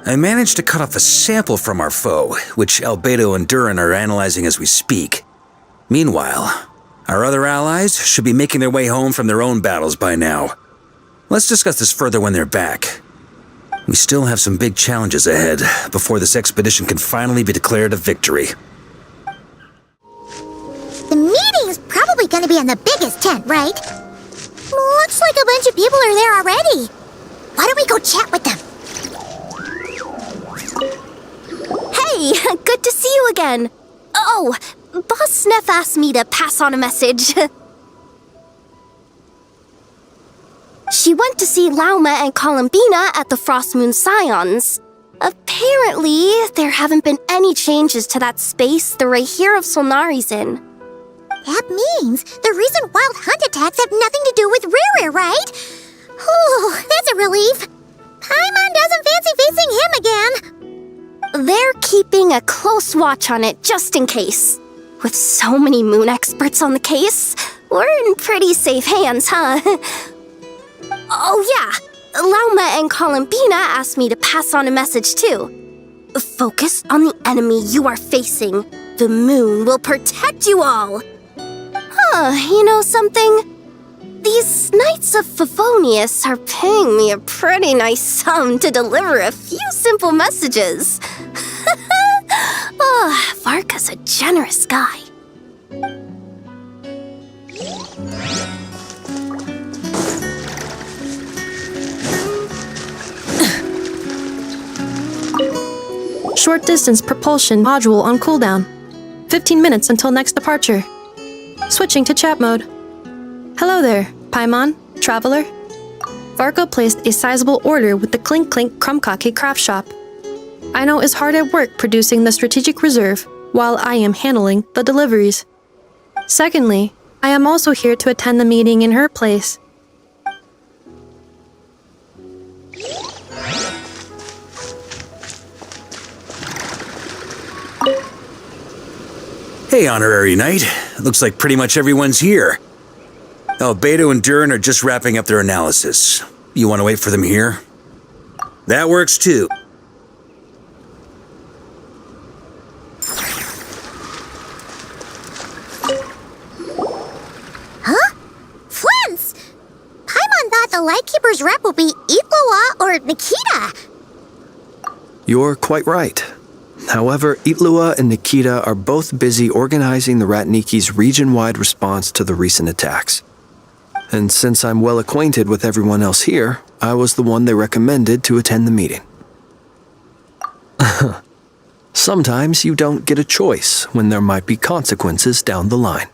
I managed to cut off a sample from our foe, which Albedo and Durin are analyzing as we speak. Meanwhile, our other allies should be making their way home from their own battles by now. Let's discuss this further when they're back. We still have some big challenges ahead before this expedition can finally be declared a victory. The meeting's probably gonna be in the biggest tent, right? Looks like a bunch of people are there already. Why don't we go chat with them? Hey, good to see you again. Oh, Boss Sneff asked me to pass on a message. She went to see Lauma and Columbina at the Frost Moon Scions. Apparently, there haven't been any changes to that space the Rahir of Solnari's in. That means the recent wild hunt attacks have nothing to do with Riri, right? Whew, that's a relief. Paimon doesn't fancy facing him again. They're keeping a close watch on it just in case. With so many moon experts on the case, we're in pretty safe hands, huh? Oh yeah, Lauma and Columbina asked me to pass on a message too. Focus on the enemy you are facing. The moon will protect you all. You know something? These Knights of Favonius are paying me a pretty nice sum to deliver a few simple messages. Varka's a generous guy. Short distance propulsion module on cooldown. 15 minutes until next departure. Switching to chat mode. Hello there, Paimon, traveler. Varka placed a sizable order with the Clink Clink Krumkake craft shop. I know is hard at work producing the strategic reserve, while I am handling the deliveries. Secondly, I am also here to attend the meeting in her place. Hey, Honorary Knight. Looks like pretty much everyone's here. Beto and Durin are just wrapping up their analysis. You want to wait for them here? That works too. Huh? Flint's! Paimon thought the Lightkeeper's rep would be Itlua or Nikita. You're quite right. However, Itlua and Nikita are both busy organizing the Ratniki's region-wide response to the recent attacks. And since I'm well acquainted with everyone else here, I was the one they recommended to attend the meeting. Sometimes you don't get a choice when there might be consequences down the line.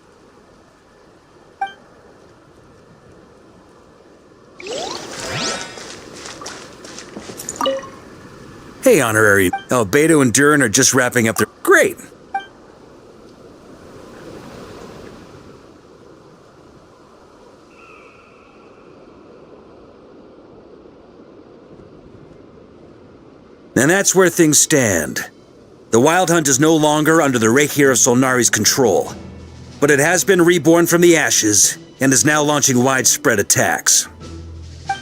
Hey, Honorary. Beto and Durin are just wrapping up their... Great! And that's where things stand. The Wild Hunt is no longer under the Rahir of Solnari's control, but it has been reborn from the ashes and is now launching widespread attacks.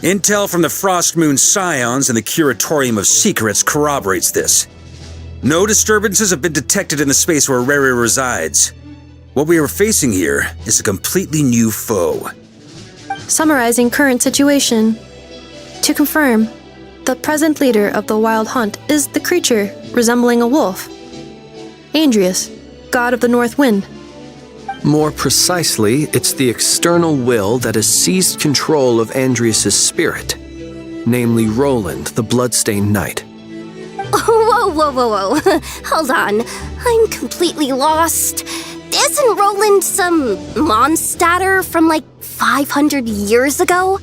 Intel from the Frost Moon Scions and the Curatorium of Secrets corroborates this. No disturbances have been detected in the space where Riri resides. What we are facing here is a completely new foe. Summarizing current situation. To confirm, the present leader of the Wild Hunt is the creature resembling a wolf. Andrius, god of the North Wind. More precisely, it's the external will that has seized control of Andrius' spirit, namely Roland, the Bloodstained Knight. Whoa. Hold on. I'm completely lost. Isn't Roland some monstatter from like 500 years ago?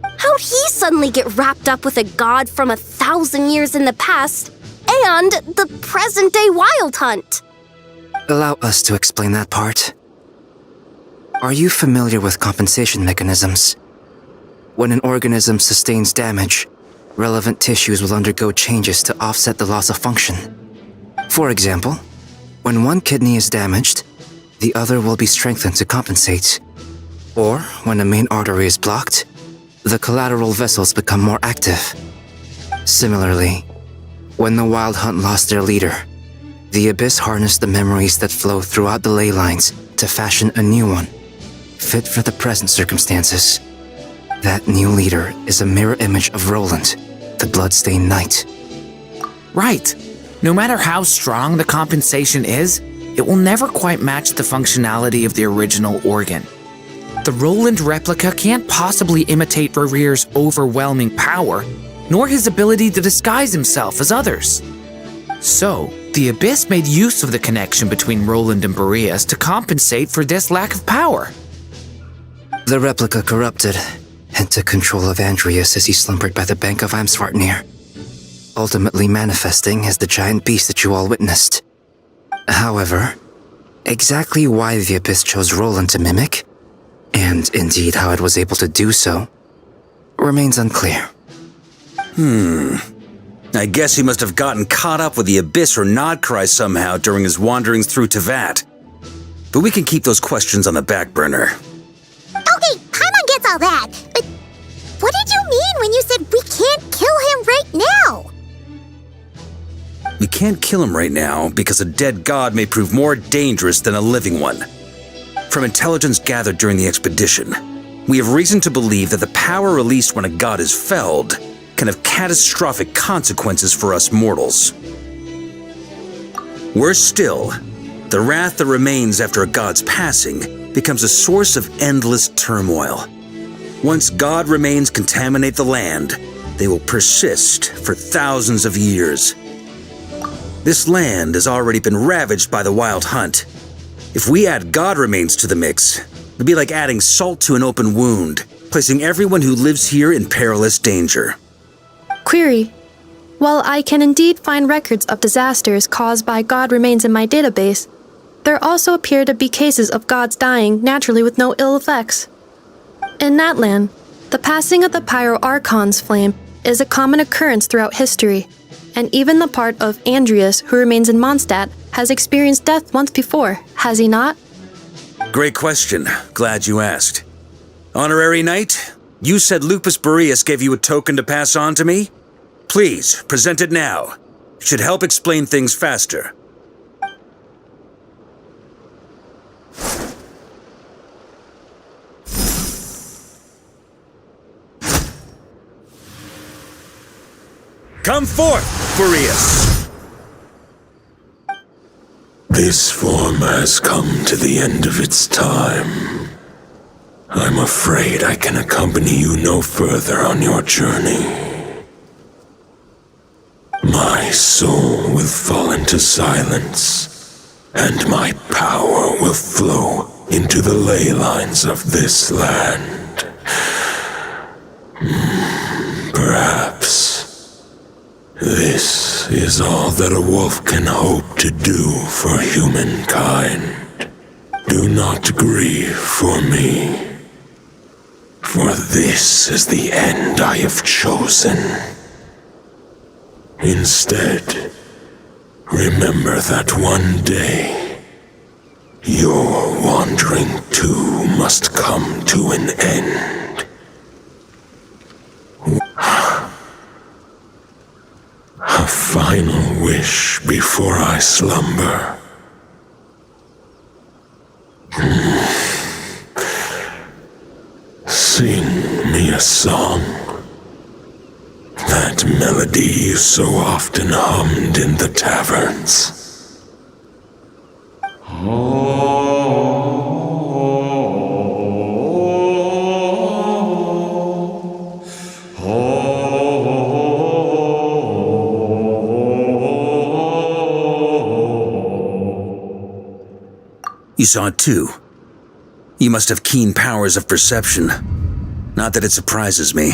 How'd he suddenly get wrapped up with a god from 1,000 years in the past and the present-day Wild Hunt? Allow us to explain that part. Are you familiar with compensation mechanisms? When an organism sustains damage, relevant tissues will undergo changes to offset the loss of function. For example, when one kidney is damaged, the other will be strengthened to compensate. Or, when a main artery is blocked, the collateral vessels become more active. Similarly, when the Wild Hunt lost their leader, the Abyss harnessed the memories that flow throughout the ley lines to fashion a new one, fit for the present circumstances. That new leader is a mirror image of Roland, the Bloodstained Knight. Right. No matter how strong the compensation is, it will never quite match the functionality of the original organ. The Roland replica can't possibly imitate Rarir's overwhelming power, nor his ability to disguise himself as others. So, the Abyss made use of the connection between Roland and Boreas to compensate for this lack of power. The replica corrupted, and took control of Andreas as he slumbered by the bank of Amsvartnir, ultimately manifesting as the giant beast that you all witnessed. However, exactly why the Abyss chose Roland to mimic, and indeed how it was able to do so, remains unclear. I guess he must have gotten caught up with the Abyss or Nodcry somehow during his wanderings through Tevat. But we can keep those questions on the back burner. Okay, Paimon gets all that, but what did you mean when you said we can't kill him right now? We can't kill him right now because a dead god may prove more dangerous than a living one. From intelligence gathered during the expedition, we have reason to believe that the power released when a god is felled can have catastrophic consequences for us mortals. Worse still, the wrath that remains after a god's passing becomes a source of endless turmoil. Once god remains contaminate the land, they will persist for thousands of years. This land has already been ravaged by the wild hunt. If we add god remains to the mix, it'd be like adding salt to an open wound, placing everyone who lives here in perilous danger. Query. While I can indeed find records of disasters caused by god remains in my database, there also appear to be cases of gods dying naturally with no ill effects. In that land, the passing of the Pyro-Archon's flame is a common occurrence throughout history, and even the part of Andreas who remains in Mondstadt has experienced death once before, has he not? Great question. Glad you asked. Honorary Knight, you said Lupus Boreas gave you a token to pass on to me? Please, present it now. It should help explain things faster. Come forth, Boreas! This form has come to the end of its time. I'm afraid I can accompany you no further on your journey. My soul will fall into silence, and my power will flow into the ley lines of this land. Perhaps this is all that a wolf can hope to do for humankind. Do not grieve for me, for this is the end I have chosen. Instead, remember that one day, your wandering too must come to an end. A final wish before I slumber. Sing me a song. That melody you so often hummed in the taverns. You saw it too. You must have keen powers of perception. Not that it surprises me.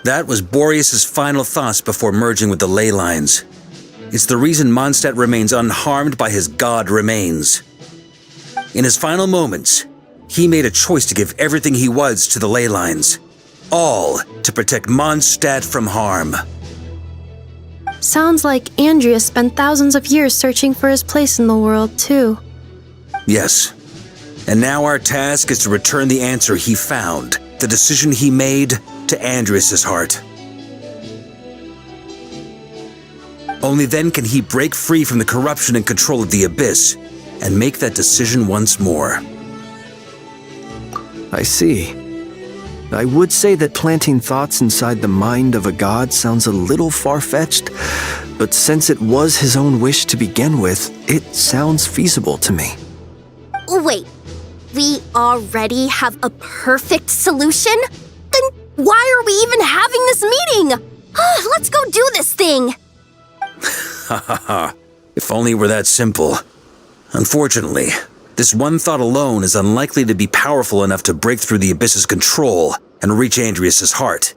That was Boreas' final thoughts before merging with the ley lines. It's the reason Mondstadt remains unharmed by his god remains. In his final moments, he made a choice to give everything he was to the ley lines. All to protect Mondstadt from harm. Sounds like Andreas spent thousands of years searching for his place in the world, too. Yes. And now our task is to return the answer he found, the decision he made, to Andreas' heart. Only then can he break free from the corruption and control of the Abyss, and make that decision once more. I see. I would say that planting thoughts inside the mind of a god sounds a little far-fetched, but since it was his own wish to begin with, it sounds feasible to me. Wait, we already have a perfect solution? Then why are we even having this meeting? Let's go do this thing! Ha ha ha. If only it were that simple. Unfortunately, this one thought alone is unlikely to be powerful enough to break through the Abyss's control and reach Andreas's heart.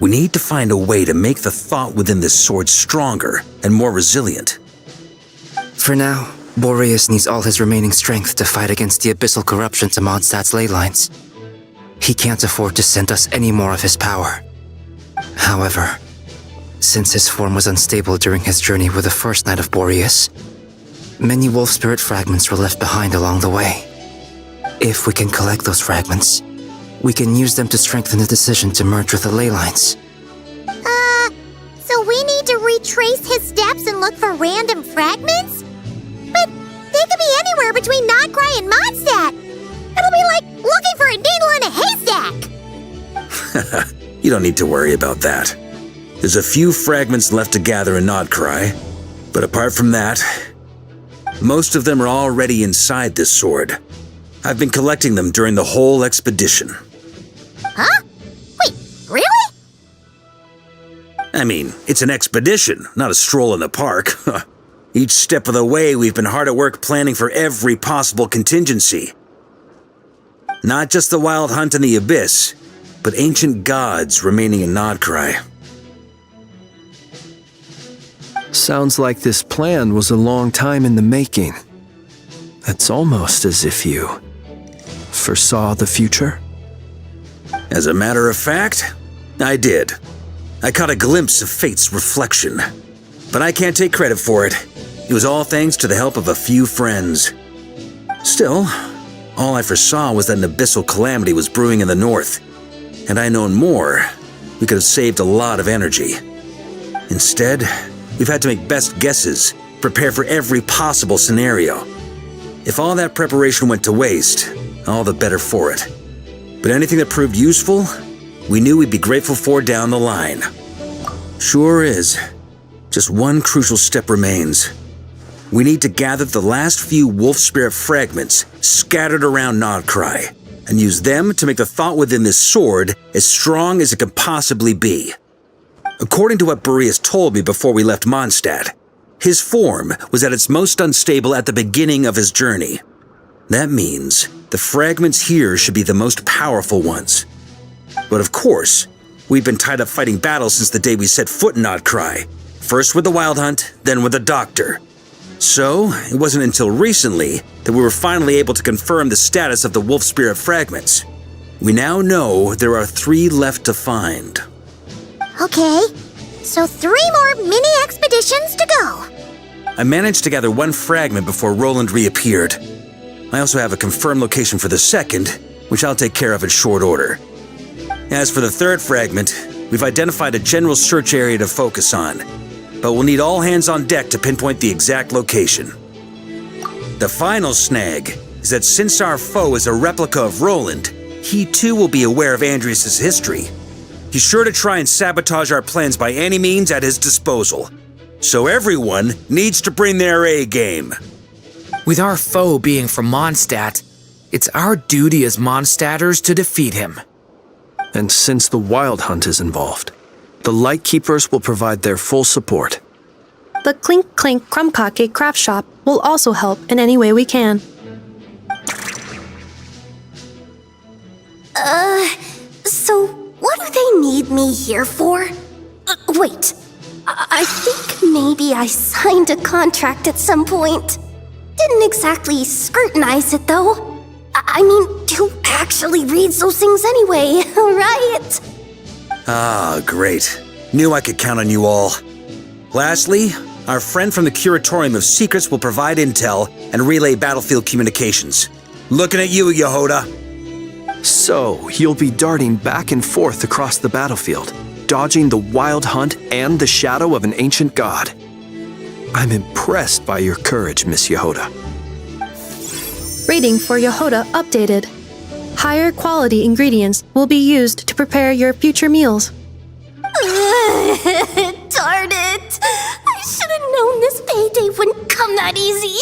We need to find a way to make the thought within this sword stronger and more resilient. For now, Boreas needs all his remaining strength to fight against the abyssal corruption to Mondstadt's ley lines. He can't afford to send us any more of his power. However, since his form was unstable during his journey with the first Knight of Boreas, many wolf spirit fragments were left behind along the way. If we can collect those fragments, we can use them to strengthen the decision to merge with the ley lines. So we need to retrace his steps and look for random fragments? But they could be anywhere between Nodcry and Mondstadt. It'll be like looking for a needle in a haystack. You don't need to worry about that. There's a few fragments left to gather in Nodcry, but apart from that, most of them are already inside this sword. I've been collecting them during the whole expedition. Huh? Wait, really? I mean, it's an expedition, not a stroll in the park. Each step of the way, we've been hard at work planning for every possible contingency. Not just the wild hunt in the abyss, but ancient gods remaining in Nodcry. Sounds like this plan was a long time in the making. It's almost as if you foresaw the future. As a matter of fact, I did. I caught a glimpse of fate's reflection, but I can't take credit for it. It was all thanks to the help of a few friends. Still, all I foresaw was that an abyssal calamity was brewing in the north. Had I known more, we could have saved a lot of energy. Instead, we've had to make best guesses, prepare for every possible scenario. If all that preparation went to waste, all the better for it. But anything that proved useful, we knew we'd be grateful for down the line. Sure is. Just one crucial step remains. We need to gather the last few wolf spirit fragments scattered around Nodcry, and use them to make the thought within this sword as strong as it can possibly be. According to what Boreas told me before we left Mondstadt, his form was at its most unstable at the beginning of his journey. That means the fragments here should be the most powerful ones. But of course, we've been tied up fighting battles since the day we set foot in Nodcry, first with the Wild Hunt, then with the Doctor. So, it wasn't until recently that we were finally able to confirm the status of the wolf spirit fragments. We now know there are 3 left to find. Okay, so 3 more mini expeditions to go. I managed to gather 1 fragment before Roland reappeared. I also have a confirmed location for the second, which I'll take care of in short order. As for the 3rd fragment, we've identified a general search area to focus on, but we'll need all hands on deck to pinpoint the exact location. The final snag is that since our foe is a replica of Roland, he too will be aware of Andreas' history. He's sure to try and sabotage our plans by any means at his disposal. So everyone needs to bring their A game. With our foe being from Mondstadt, it's our duty as Mondstadters to defeat him. And since the Wild Hunt is involved, the Lightkeepers will provide their full support. The Clink Clink Krumkake craft shop will also help in any way we can. So what do they need me here for? Wait, I think maybe I signed a contract at some point. Didn't exactly scrutinize it though. I mean, who actually reads those things anyway, right? Ah, great. Knew I could count on you all. Lastly, our friend from the Curatorium of Secrets will provide intel and relay battlefield communications. Looking at you, Yehoda. So, you'll be darting back and forth across the battlefield, dodging the Wild Hunt and the shadow of an ancient god. I'm impressed by your courage, Miss Yehoda. Rating for Yehoda updated. Higher quality ingredients will be used to prepare your future meals. Darn it! I should have known this payday wouldn't come that easy.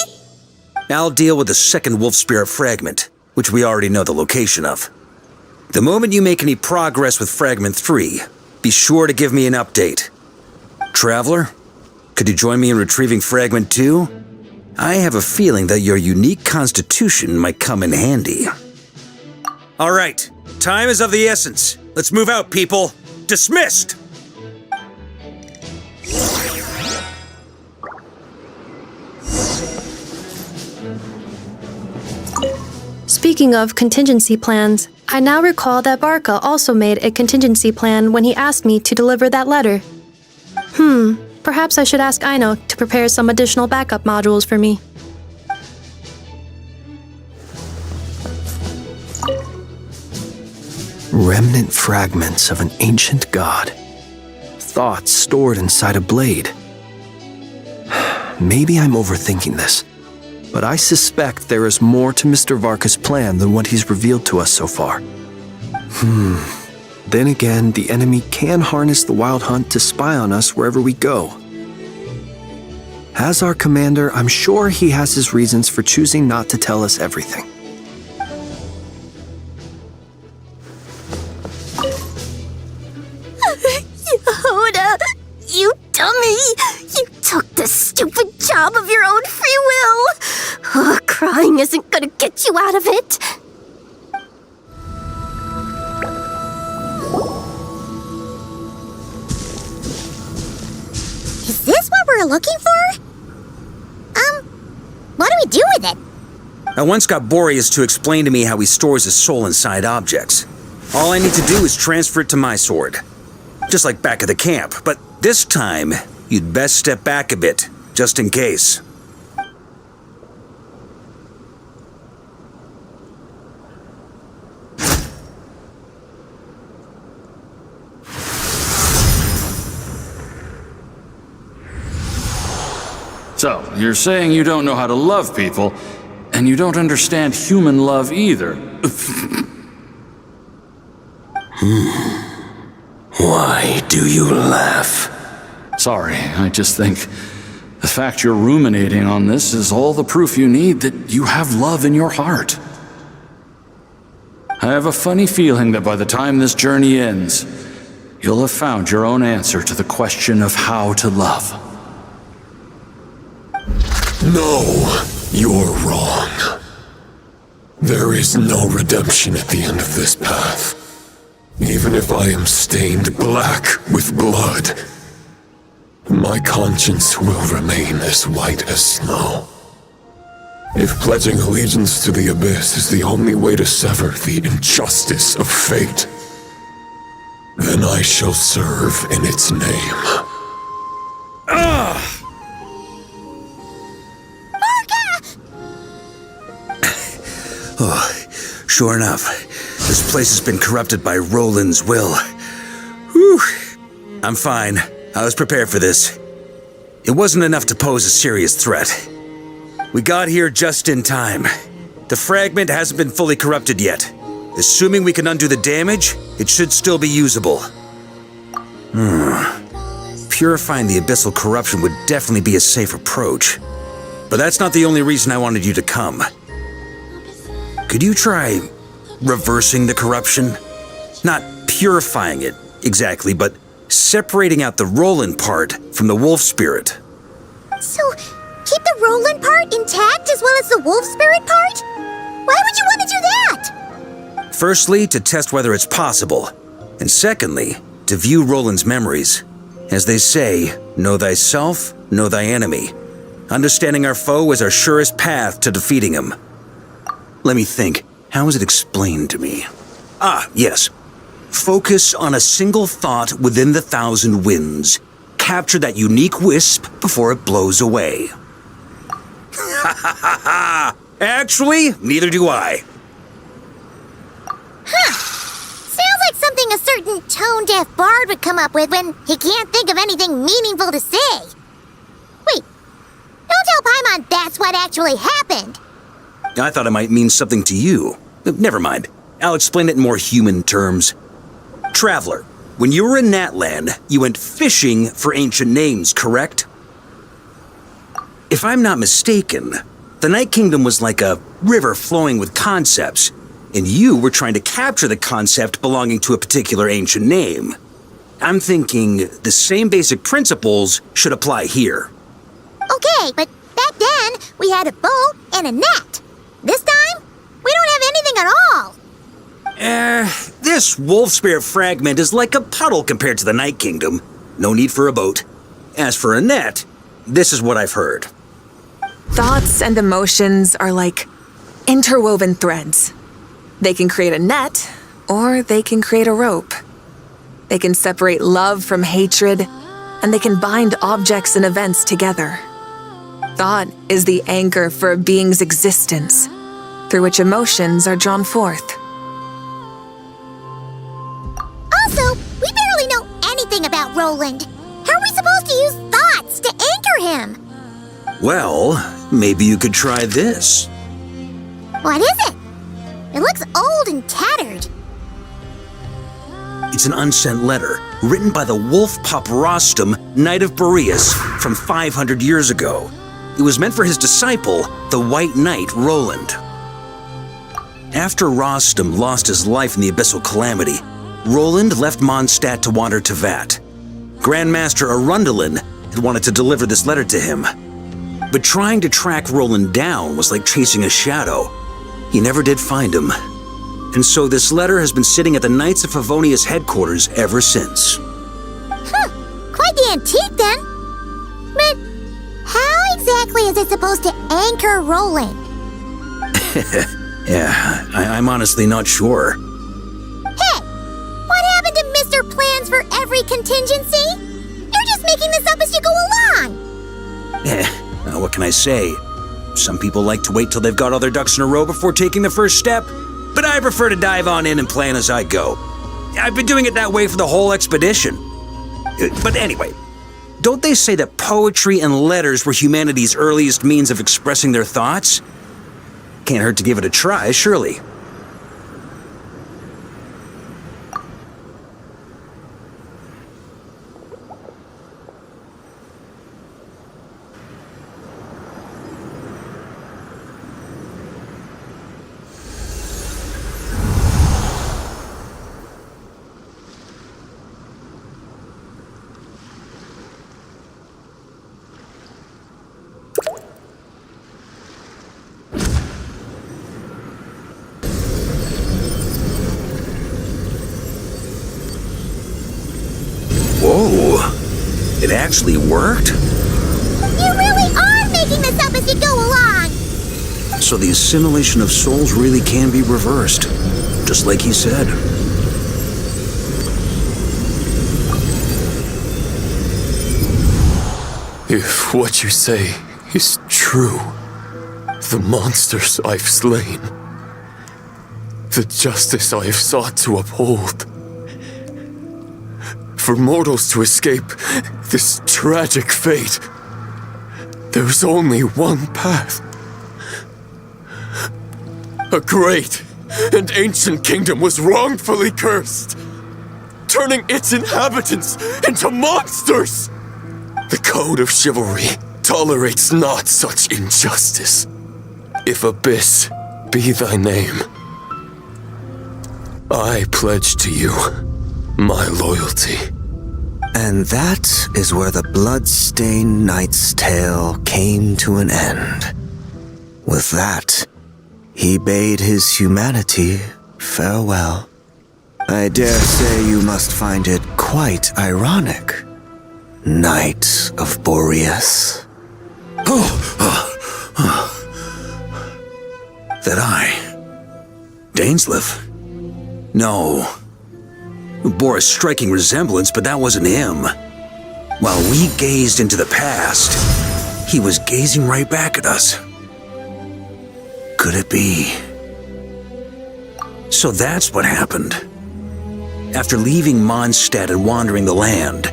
I'll deal with the second wolf spirit fragment, which we already know the location of. The moment you make any progress with Fragment 3, be sure to give me an update. Traveler, could you join me in retrieving Fragment 2? I have a feeling that your unique constitution might come in handy. All right, time is of the essence. Let's move out, people. Dismissed! Speaking of contingency plans, I now recall that Varka also made a contingency plan when he asked me to deliver that letter. Perhaps I should ask Aino to prepare some additional backup modules for me. Remnant fragments of an ancient god. Thoughts stored inside a blade. Maybe I'm overthinking this, but I suspect there is more to Mr. Varka's plan than what he's revealed to us so far. Then again, the enemy can harness the Wild Hunt to spy on us wherever we go. As our commander, I'm sure he has his reasons for choosing not to tell us everything. Yehuda, you dummy! You took the stupid job of your own free will! Crying isn't gonna get you out of it! Is this what we're looking for? What do we do with it? I once got Boreas to explain to me how he stores his soul inside objects. All I need to do is transfer it to my sword. Just like back at the camp, but this time, you'd best step back a bit, just in case. So, you're saying you don't know how to love people, and you don't understand human love either. Why do you laugh? Sorry, I just think the fact you're ruminating on this is all the proof you need that you have love in your heart. I have a funny feeling that by the time this journey ends, you'll have found your own answer to the question of how to love. No, you're wrong. There is no redemption at the end of this path. Even if I am stained black with blood, my conscience will remain as white as snow. If pledging allegiance to the Abyss is the only way to sever the injustice of fate, then I shall serve in its name. Oh, sure enough, this place has been corrupted by Roland's will. Whew. I'm fine. I was prepared for this. It wasn't enough to pose a serious threat. We got here just in time. The fragment hasn't been fully corrupted yet. Assuming we can undo the damage, it should still be usable. Purifying the abyssal corruption would definitely be a safe approach. But that's not the only reason I wanted you to come. Could you try reversing the corruption? Not purifying it, exactly, but separating out the Roland part from the wolf spirit. So, keep the Roland part intact as well as the wolf spirit part? Why would you want to do that? Firstly, to test whether it's possible. And secondly, to view Roland's memories. As they say, know thyself, know thy enemy. Understanding our foe is our surest path to defeating him. Let me think. How is it explained to me? Yes. Focus on a single thought within the 1,000 winds. Capture that unique wisp before it blows away. Actually, neither do I. Sounds like something a certain tone-deaf bard would come up with when he can't think of anything meaningful to say. Wait, don't tell Paimon that's what actually happened. I thought it might mean something to you. Never mind. I'll explain it in more human terms. Traveler, when you were in Natland, you went fishing for ancient names, correct? If I'm not mistaken, the Night Kingdom was like a river flowing with concepts, and you were trying to capture the concept belonging to a particular ancient name. I'm thinking the same basic principles should apply here. Okay, but back then, we had a boat and a net. This time, we don't have anything at all. This wolf spirit fragment is like a puddle compared to the Night Kingdom. No need for a boat. As for a net, this is what I've heard. Thoughts and emotions are like interwoven threads. They can create a net, or they can create a rope. They can separate love from hatred, and they can bind objects and events together. Thought is the anchor for a being's existence, through which emotions are drawn forth. Also, we barely know anything about Roland. How are we supposed to use thoughts to anchor him? Well, maybe you could try this. What is it? It looks old and tattered. It's an unsent letter written by the wolf pup Rostam, Knight of Boreas, from 500 years ago. It was meant for his disciple, the White Knight Roland. After Rostam lost his life in the Abyssal Calamity, Roland left Mondstadt to wander to Vat. Grandmaster Arundelen had wanted to deliver this letter to him. But trying to track Roland down was like chasing a shadow. He never did find him. And so this letter has been sitting at the Knights of Favonia's headquarters ever since. Quite the antique then. But how exactly is it supposed to anchor Roland? Yeah, I'm honestly not sure. Hey, what happened to Mr. Plans for every contingency? You're just making this up as you go along. What can I say? Some people like to wait till they've got all their ducks in a row before taking the first step, but I prefer to dive on in and plan as I go. I've been doing it that way for the whole expedition. But anyway, don't they say that poetry and letters were humanity's earliest means of expressing their thoughts? Can't hurt to give it a try, surely. Whoa, it actually worked? You really are making this up as you go along! So the assimilation of souls really can be reversed, just like he said. If what you say is true, the monsters I've slain, the justice I have sought to uphold, for mortals to escape this tragic fate, there's only one path. A great and ancient kingdom was wrongfully cursed, turning its inhabitants into monsters. The code of chivalry tolerates not such injustice. If Abyss be thy name, I pledge to you my loyalty. And that is where the blood-stained knight's tale came to an end. With that, he bade his humanity farewell. I dare say you must find it quite ironic, Knight of Boreas. That I, Dainsleif? No. Bore a striking resemblance, but that wasn't him. While we gazed into the past, he was gazing right back at us. Could it be? So that's what happened. After leaving Mondstadt and wandering the land,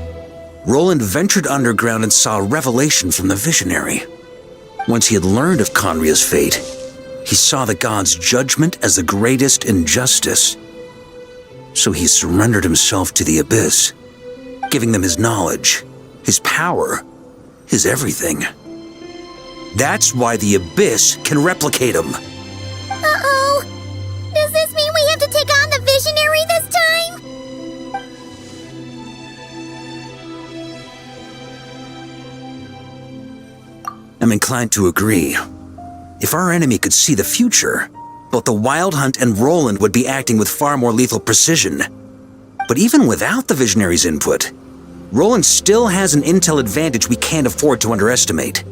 Roland ventured underground and saw a revelation from the visionary. Once he had learned of Conria's fate, he saw the gods' judgment as the greatest injustice. So he surrendered himself to the Abyss, giving them his knowledge, his power, his everything. That's why the Abyss can replicate him. Uh-oh! Does this mean we have to take on the Visionary this time? I'm inclined to agree. If our enemy could see the future, both the Wild Hunt and Roland would be acting with far more lethal precision. But even without the Visionary's input, Roland still has an intel advantage we can't afford to underestimate.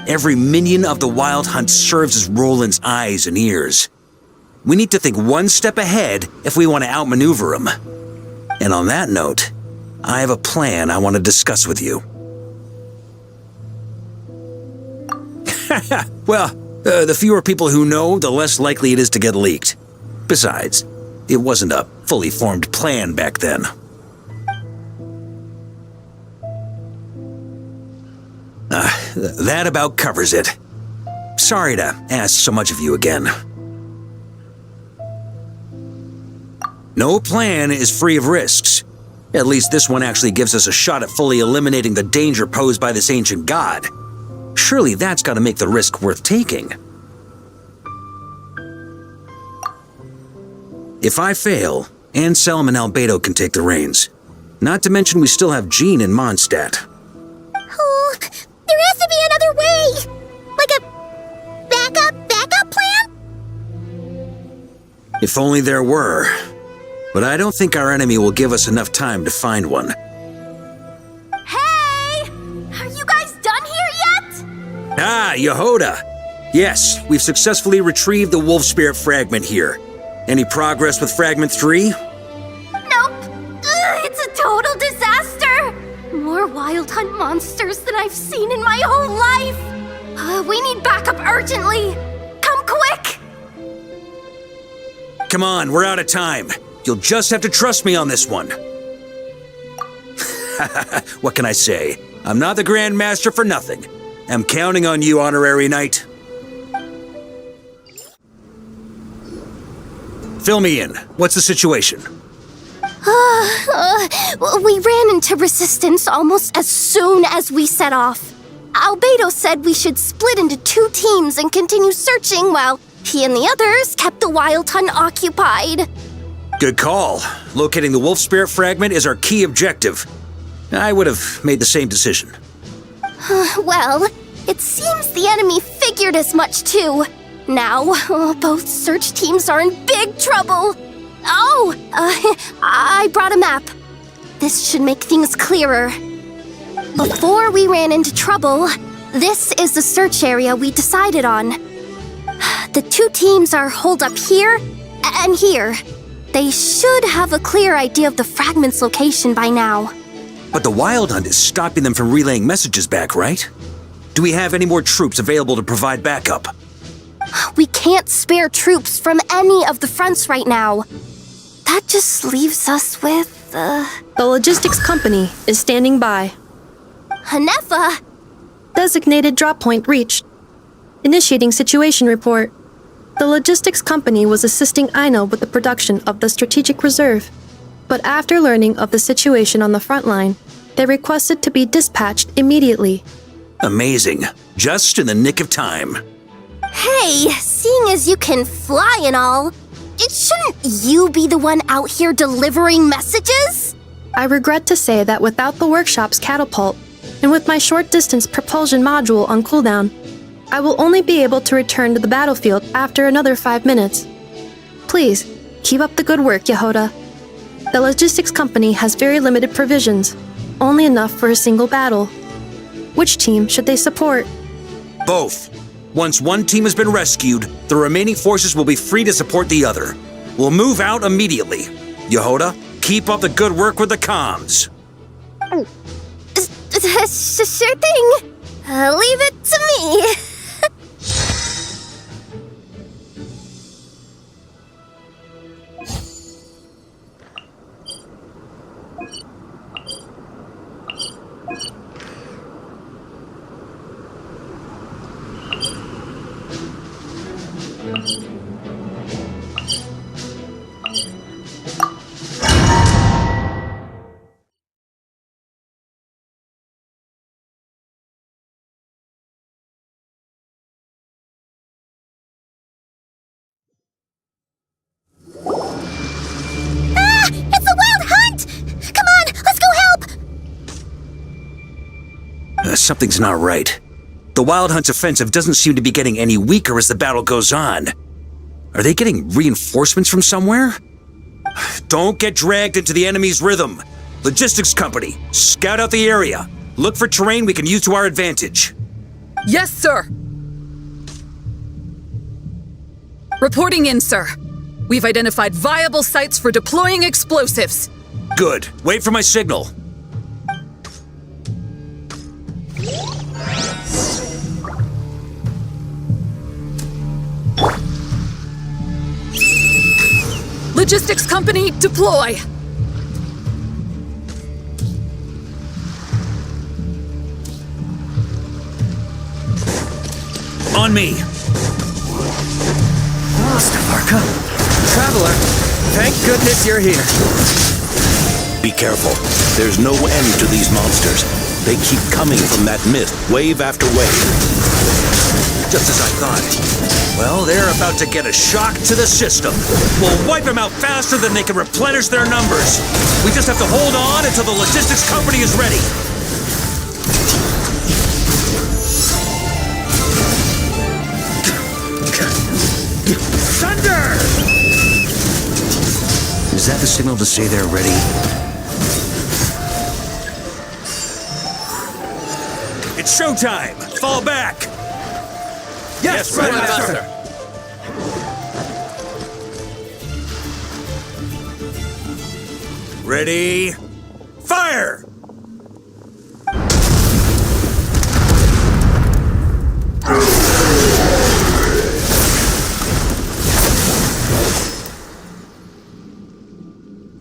Every minion of the Wild Hunt serves as Roland's eyes and ears. We need to think one step ahead if we want to outmaneuver him. And on that note, I have a plan I want to discuss with you. Well, the fewer people who know, the less likely it is to get leaked. Besides, it wasn't a fully formed plan back then. That about covers it. Sorry to ask so much of you again. No plan is free of risks. At least this one actually gives us a shot at fully eliminating the danger posed by this ancient god. Surely that's got to make the risk worth taking. If I fail, Anselm and Albedo can take the reins. Not to mention we still have Jean in Mondstadt. Oh, there has to be another way! Like a backup plan? If only there were. But I don't think our enemy will give us enough time to find one. Hey! Are you guys done here yet? Ah, Yehoda! Yes, we've successfully retrieved the Wolf Spirit fragment here. Any progress with Fragment 3? Nope! It's a total disaster! More Wild Hunt monsters than I've seen in my whole life! We need backup urgently! Come quick! Come on, we're out of time. You'll just have to trust me on this one. What can I say? I'm not the Grand Master for nothing. I'm counting on you, Honorary Knight. Fill me in. What's the situation? We ran into resistance almost as soon as we set off. Albedo said we should split into 2 teams and continue searching while he and the others kept the Wild Hunt occupied. Good call. Locating the Wolf Spirit fragment is our key objective. I would have made the same decision. Well, it seems the enemy figured as much too. Now, both search teams are in big trouble. Oh, I brought a map. This should make things clearer. Before we ran into trouble, this is the search area we decided on. The 2 teams are holed up here and here. They should have a clear idea of the fragment's location by now. But the Wild Hunt is stopping them from relaying messages back, right? Do we have any more troops available to provide backup? We can't spare troops from any of the fronts right now. That just leaves us with, The logistics company is standing by. Hanefa! Designated drop point reached. Initiating situation report. The logistics company was assisting Aino with the production of the strategic reserve. But after learning of the situation on the front line, they requested to be dispatched immediately. Amazing. Just in the nick of time. Hey, seeing as you can fly and all, shouldn't you be the one out here delivering messages? I regret to say that without the workshop's catapult, and with my short-distance propulsion module on cooldown, I will only be able to return to the battlefield after another 5 minutes. Please, keep up the good work, Yehoda. The logistics company has very limited provisions, only enough for a single battle. Which team should they support? Both. Once one team has been rescued, the remaining forces will be free to support the other. We'll move out immediately. Yehoda, keep up the good work with the comms. Sure thing. Leave it to me. Something's not right. The Wild Hunt's offensive doesn't seem to be getting any weaker as the battle goes on. Are they getting reinforcements from somewhere? Don't get dragged into the enemy's rhythm. Logistics company, scout out the area. Look for terrain we can use to our advantage. Yes, sir. Reporting in, sir. We've identified viable sites for deploying explosives. Good. Wait for my signal. Logistics company, deploy! On me! Master Varka! Traveler, thank goodness you're here. Be careful. There's no end to these monsters. They keep coming from that mist, wave after wave. Just as I thought. Well, they're about to get a shock to the system. We'll wipe them out faster than they can replenish their numbers. We just have to hold on until the logistics company is ready. Thunder! Is that the signal to say they're ready? It's showtime! Fall back! Yes, Right, Master! Ready? Fire!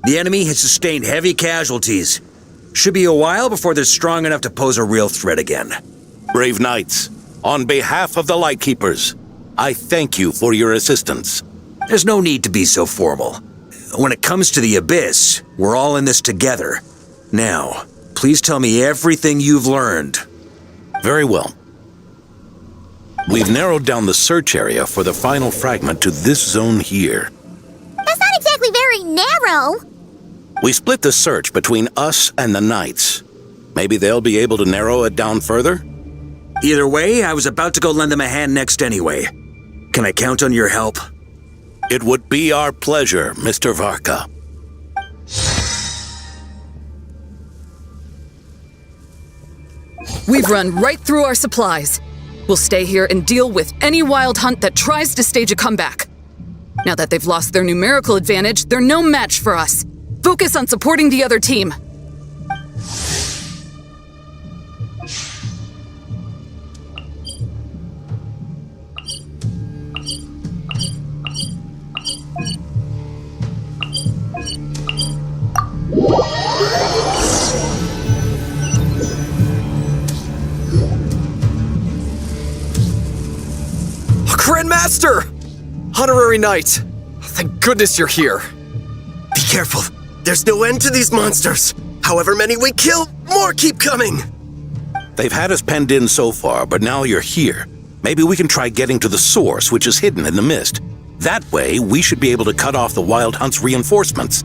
The enemy has sustained heavy casualties. Should be a while before they're strong enough to pose a real threat again. Brave knights, on behalf of the Lightkeepers, I thank you for your assistance. There's no need to be so formal. When it comes to the Abyss, we're all in this together. Now, please tell me everything you've learned. Very well. We've narrowed down the search area for the final fragment to this zone here. That's not exactly very narrow. We split the search between us and the Knights. Maybe they'll be able to narrow it down further? Either way, I was about to go lend them a hand next anyway. Can I count on your help? It would be our pleasure, Mr. Varka. We've run right through our supplies. We'll stay here and deal with any wild hunt that tries to stage a comeback. Now that they've lost their numerical advantage, they're no match for us. Focus on supporting the other team. Grandmaster! Honorary Knight! Thank goodness you're here. Be careful. There's no end to these monsters. However many we kill, more keep coming. They've had us penned in so far, but now you're here. Maybe we can try getting to the source, which is hidden in the mist. That way, we should be able to cut off the Wild Hunt's reinforcements.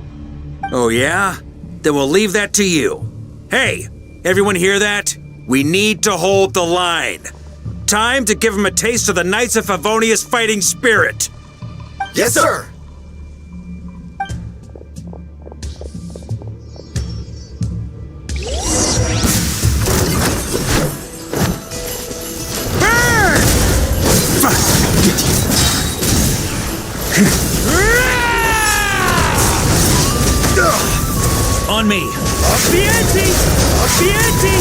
Oh yeah? Then we'll leave that to you. Hey, everyone hear that? We need to hold the line. Time to give them a taste of the Knights of Favonia's fighting spirit. Yes, sir! Burn! On me! Up the ante! Up the ante!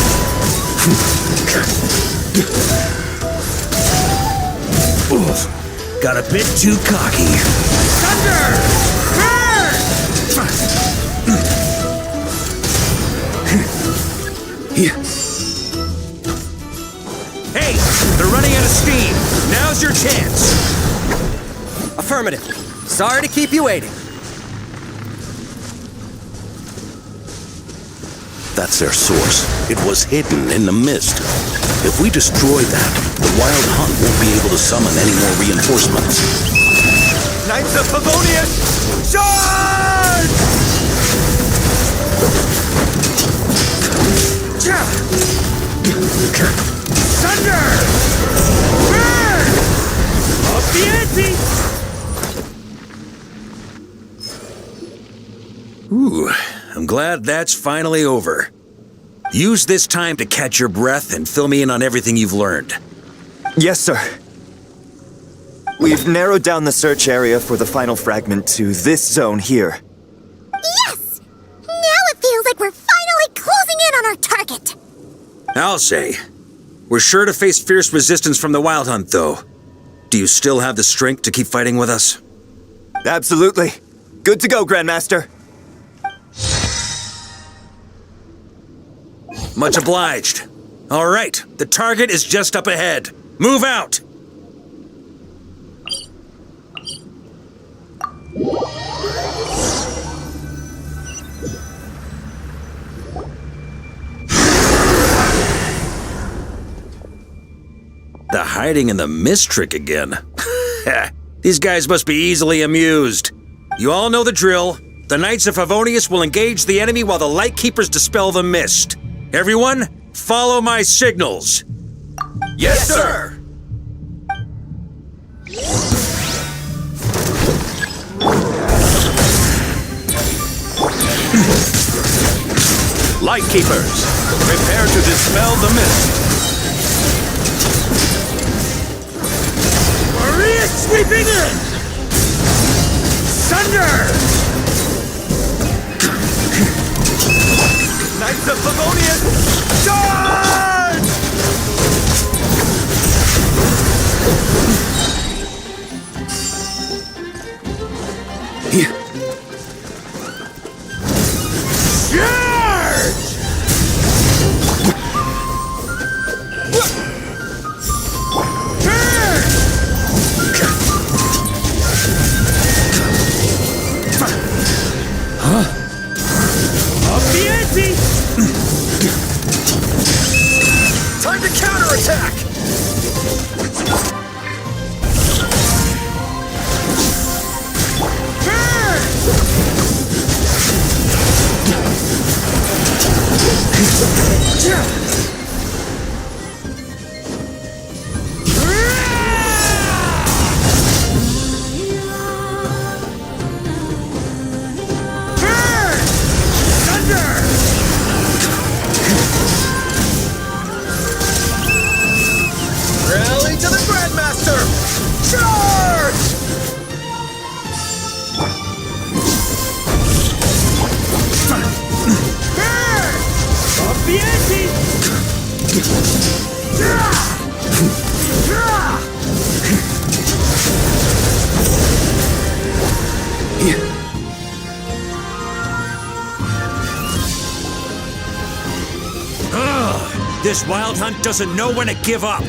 Oof, got a bit too cocky. Thunder! Burn! Hey, they're running out of steam. Now's your chance. Affirmative. Sorry to keep you waiting. That's their source. It was hidden in the mist. If we destroy that, the Wild Hunt won't be able to summon any more reinforcements. Knights of Favonia, charge! Thunder! Burn! Up the ante! Whew, I'm glad that's finally over. Use this time to catch your breath and fill me in on everything you've learned. Yes, sir. We've narrowed down the search area for the final fragment to this zone here. Yes! Now it feels like we're finally closing in on our target. I'll say. We're sure to face fierce resistance from the Wild Hunt, though. Do you still have the strength to keep fighting with us? Absolutely. Good to go, Grandmaster. Much obliged. All right, the target is just up ahead. Move out! The hiding in the mist trick again. These guys must be easily amused. You all know the drill. The Knights of Favonius will engage the enemy while the Lightkeepers dispel the mist. Everyone, follow my signals. Yes, sir! Lightkeepers, prepare to dispel the mist. Warrior sweeping in! Thunder! Knights of Favonius, charge! Here. Charge! Huh? Up the ante! Time to counterattack! Rally to the Grandmaster! Charge! Up the ante! This Wild Hunt doesn't know when to give up.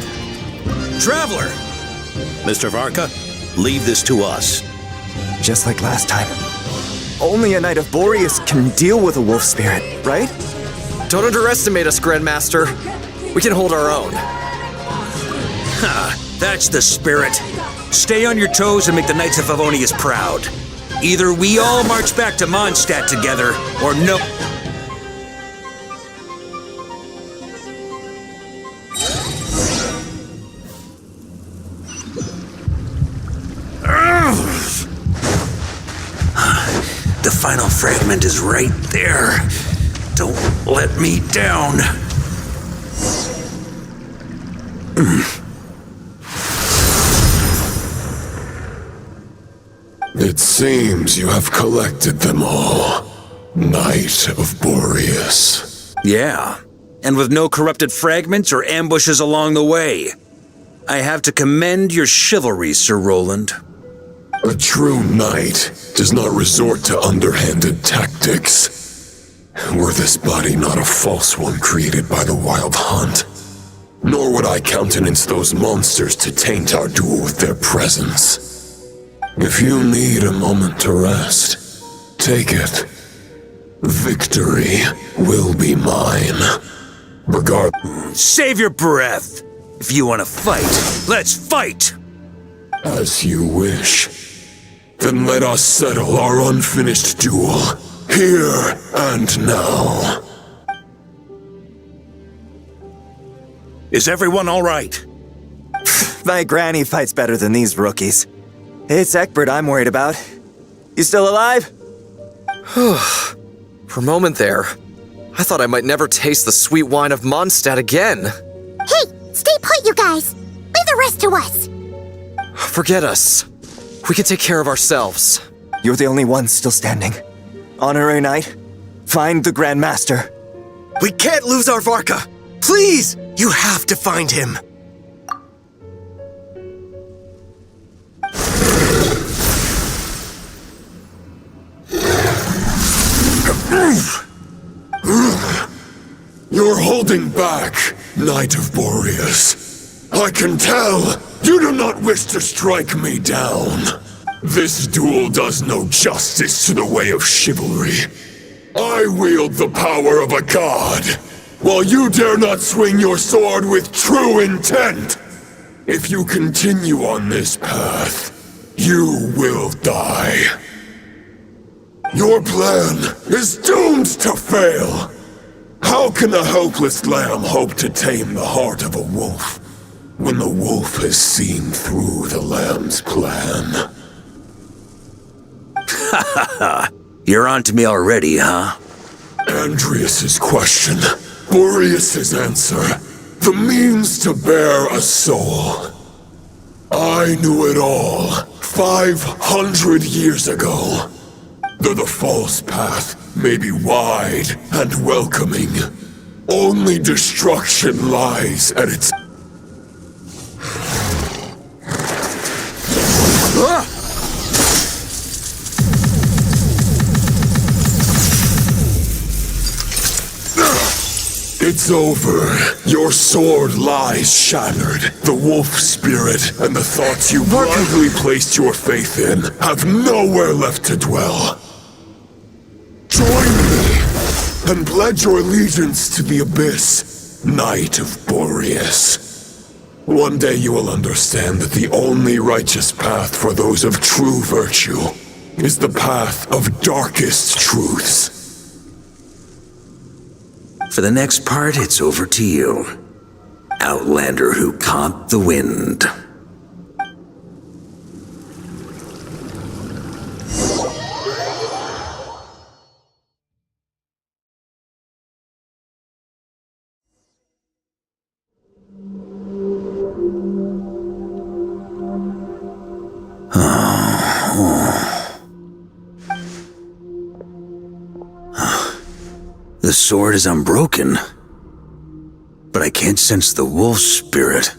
Traveler! Mr. Varka, leave this to us. Just like last time. Only a Knight of Boreas can deal with a wolf spirit, right? Don't underestimate us, Grandmaster. We can hold our own. Ha! That's the spirit. Stay on your toes and make the Knights of Favonius proud. Either we all march back to Mondstadt together, or no... The final fragment is right there. Don't let me down. It seems you have collected them all, Knight of Boreas. Yeah, and with no corrupted fragments or ambushes along the way. I have to commend your chivalry, Sir Roland. A true knight does not resort to underhanded tactics. Were this body not a false one created by the Wild Hunt, nor would I countenance those monsters to taint our duel with their presence. If you need a moment to rest, take it. Victory will be mine. Save your breath! If you want to fight, let's fight! As you wish. Then let us settle our unfinished duel, here and now. Is everyone all right? My granny fights better than these rookies. It's Egbert I'm worried about. You still alive? For a moment there, I thought I might never taste the sweet wine of Mondstadt again. Hey, stay put, you guys. Leave the rest to us. Forget us. We can take care of ourselves. You're the only one still standing. Honorary Knight, find the Grand Master. We can't lose our Varka. Please, you have to find him. You're holding back, Knight of Boreas. I can tell you do not wish to strike me down. This duel does no justice to the way of chivalry. I wield the power of a god, while you dare not swing your sword with true intent. If you continue on this path, you will die. Your plan is doomed to fail. How can a helpless lamb hope to tame the heart of a wolf when the wolf has seen through the lamb's plan? Ha ha ha! You're on to me already, huh? Andreas's question, Boreas's answer, the means to bear a soul. I knew it all 500 years ago. Though the false path may be wide and welcoming, only destruction lies at its... It's over. Your sword lies shattered. The wolf spirit and the thoughts you blindly placed your faith in have nowhere left to dwell. Join me and pledge your allegiance to the abyss, Knight of Boreas. One day you will understand that the only righteous path for those of true virtue is the path of darkest truths. For the next part, it's over to you. Outlander who caught the wind. The sword is unbroken, but I can't sense the wolf spirit.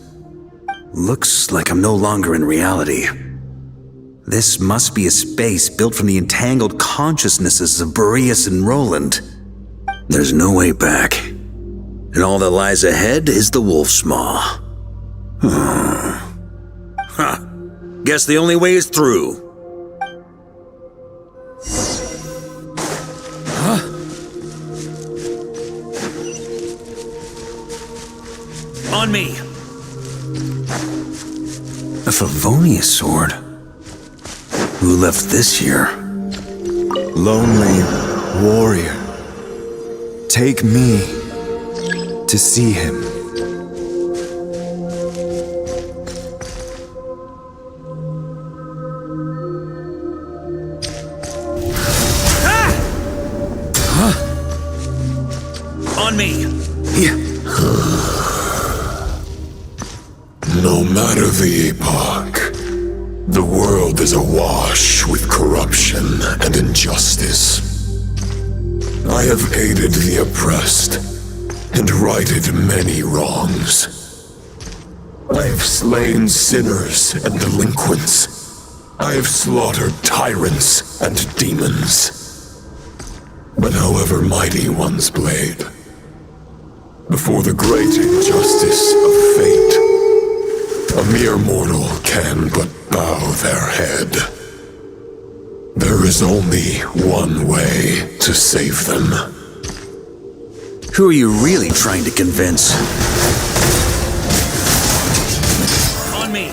Looks like I'm no longer in reality. This must be a space built from the entangled consciousnesses of Boreas and Roland. There's no way back, and all that lies ahead is the wolf's maw. Huh. Guess the only way is through. On me! A Favonius sword? Who left this here? Lonely warrior. Take me to see him. On me! No matter the epoch, the world is awash with corruption and injustice. I have aided the oppressed and righted many wrongs. I have slain sinners and delinquents. I have slaughtered tyrants and demons. But however mighty one's blade, before the great injustice of fate, a mere mortal can but bow their head. There is only one way to save them. Who are you really trying to convince? On me!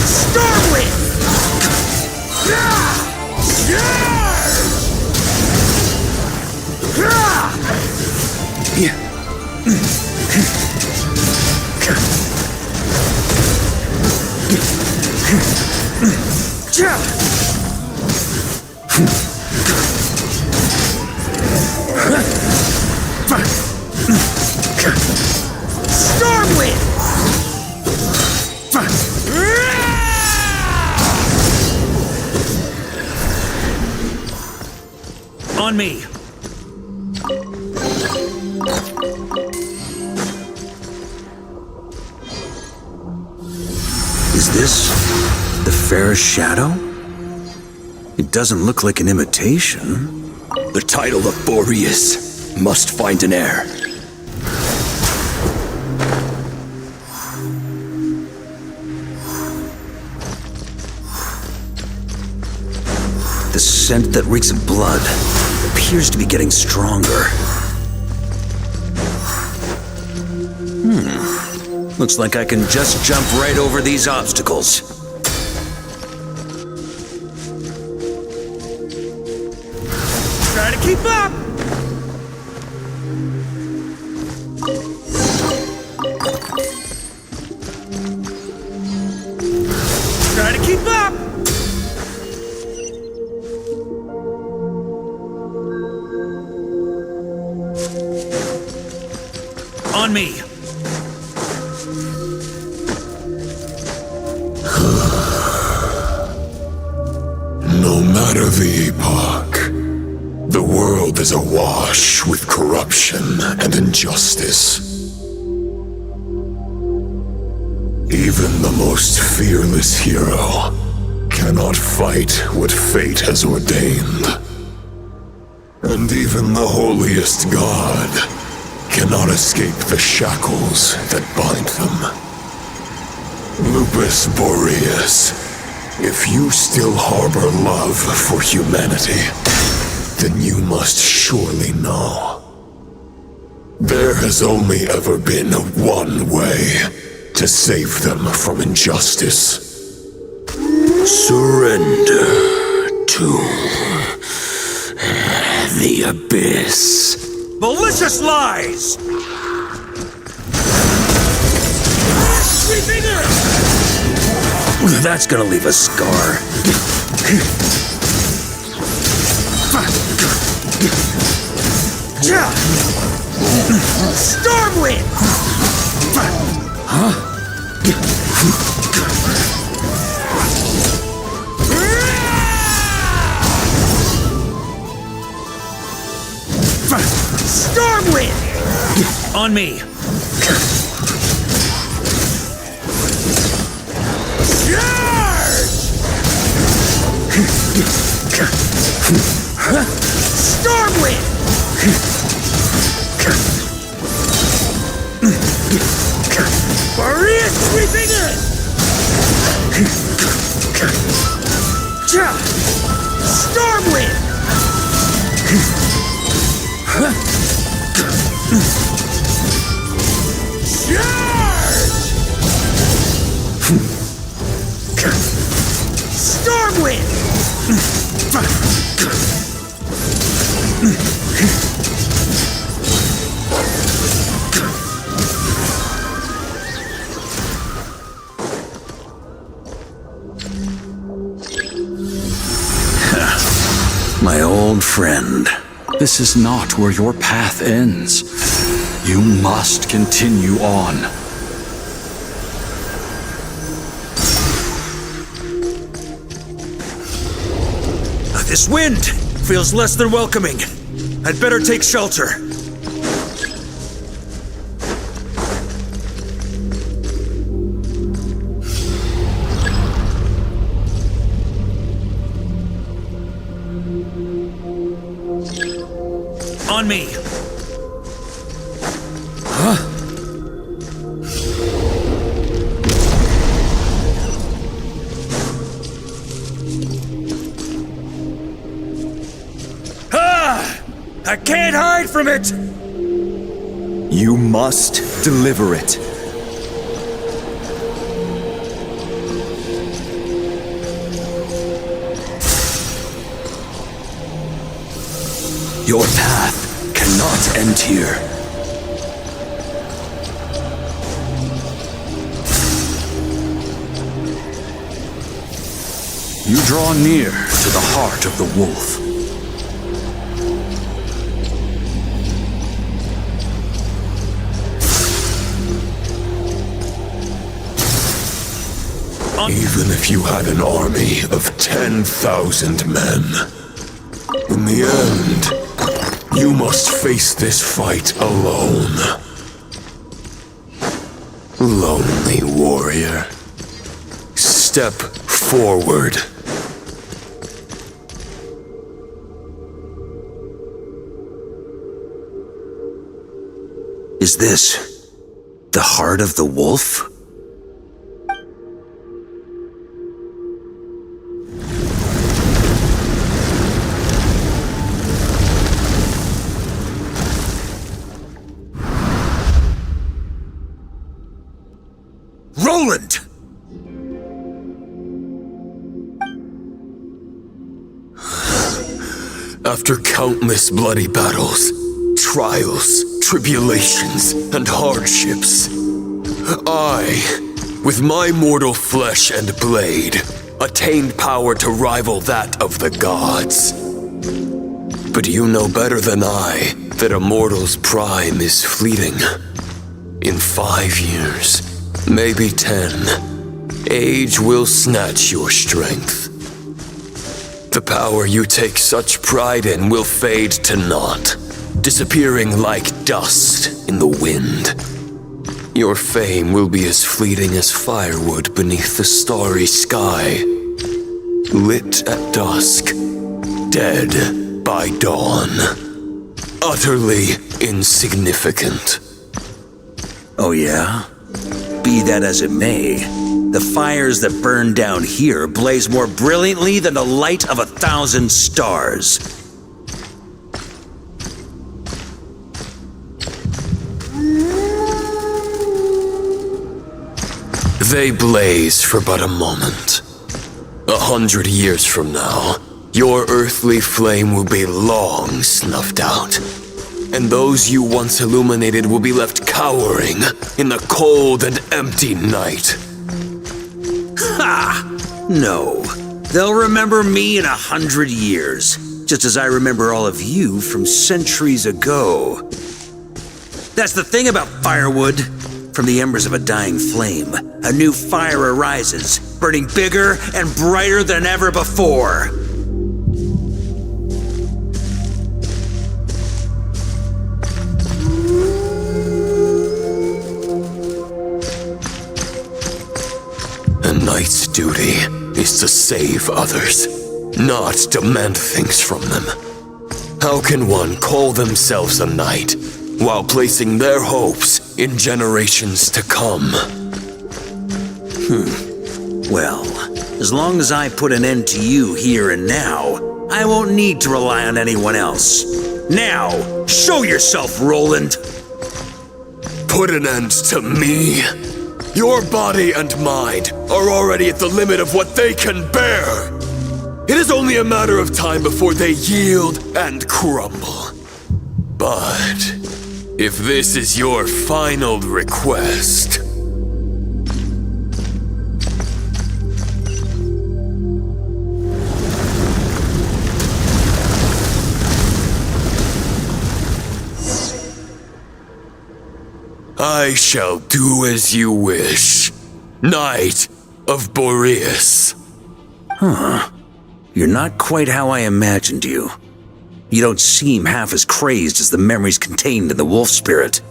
Starwind! Stormwind! On me! Is this the fairest shadow? It doesn't look like an imitation. The title of Boreas must find an heir. The scent that reeks of blood appears to be getting stronger. Looks like I can just jump right over these obstacles. Try to keep up! Try to keep up! On me! No matter the epoch, the world is awash with corruption and injustice. Even the most fearless hero cannot fight what fate has ordained. And even the holiest god cannot escape the shackles that bind them. Lupus Boreas, if you still harbor love for humanity, then you must surely know. There has only ever been one way to save them from injustice. Surrender to the abyss. Malicious lies! That's gonna leave a scar. Stormwind! Huh? Stormwind! On me! Stormwind! Warrior sweeping in! Stormwind! Stormwind! My old friend. This is not where your path ends. You must continue on. This wind feels less than welcoming. I'd better take shelter. On me. Huh? I can't hide from it! You must deliver it. Your path cannot end here. You draw near to the heart of the wolf. Even if you had an army of 10,000 men, in the end, you must face this fight alone. Lonely warrior, step forward. Is this the heart of the wolf? Roland! After countless bloody battles, trials, tribulations, and hardships, I, with my mortal flesh and blade, attained power to rival that of the gods. But you know better than I that a mortal's prime is fleeting. In 5 years, maybe 10, age will snatch your strength. The power you take such pride in will fade to naught, disappearing like dust in the wind. Your fame will be as fleeting as firewood beneath the starry sky, lit at dusk, dead by dawn, utterly insignificant. Oh yeah? Be that as it may, the fires that burn down here blaze more brilliantly than the light of 1,000 stars. They blaze for but a moment. 100 years from now, your earthly flame will be long snuffed out, and those you once illuminated will be left cowering in the cold and empty night. Ha! No. They'll remember me in 100 years, just as I remember all of you from centuries ago. That's the thing about firewood. From the embers of a dying flame, a new fire arises, burning bigger and brighter than ever before. A knight's duty is to save others, not demand things from them. How can one call themselves a knight while placing their hopes in generations to come? Well, as long as I put an end to you here and now, I won't need to rely on anyone else. Now, show yourself, Roland! Put an end to me? Your body and mind are already at the limit of what they can bear. It is only a matter of time before they yield and crumble. But if this is your final request, I shall do as you wish, Knight of Boreas. Huh. You're not quite how I imagined you. You don't seem half as crazed as the memories contained in the wolf spirit.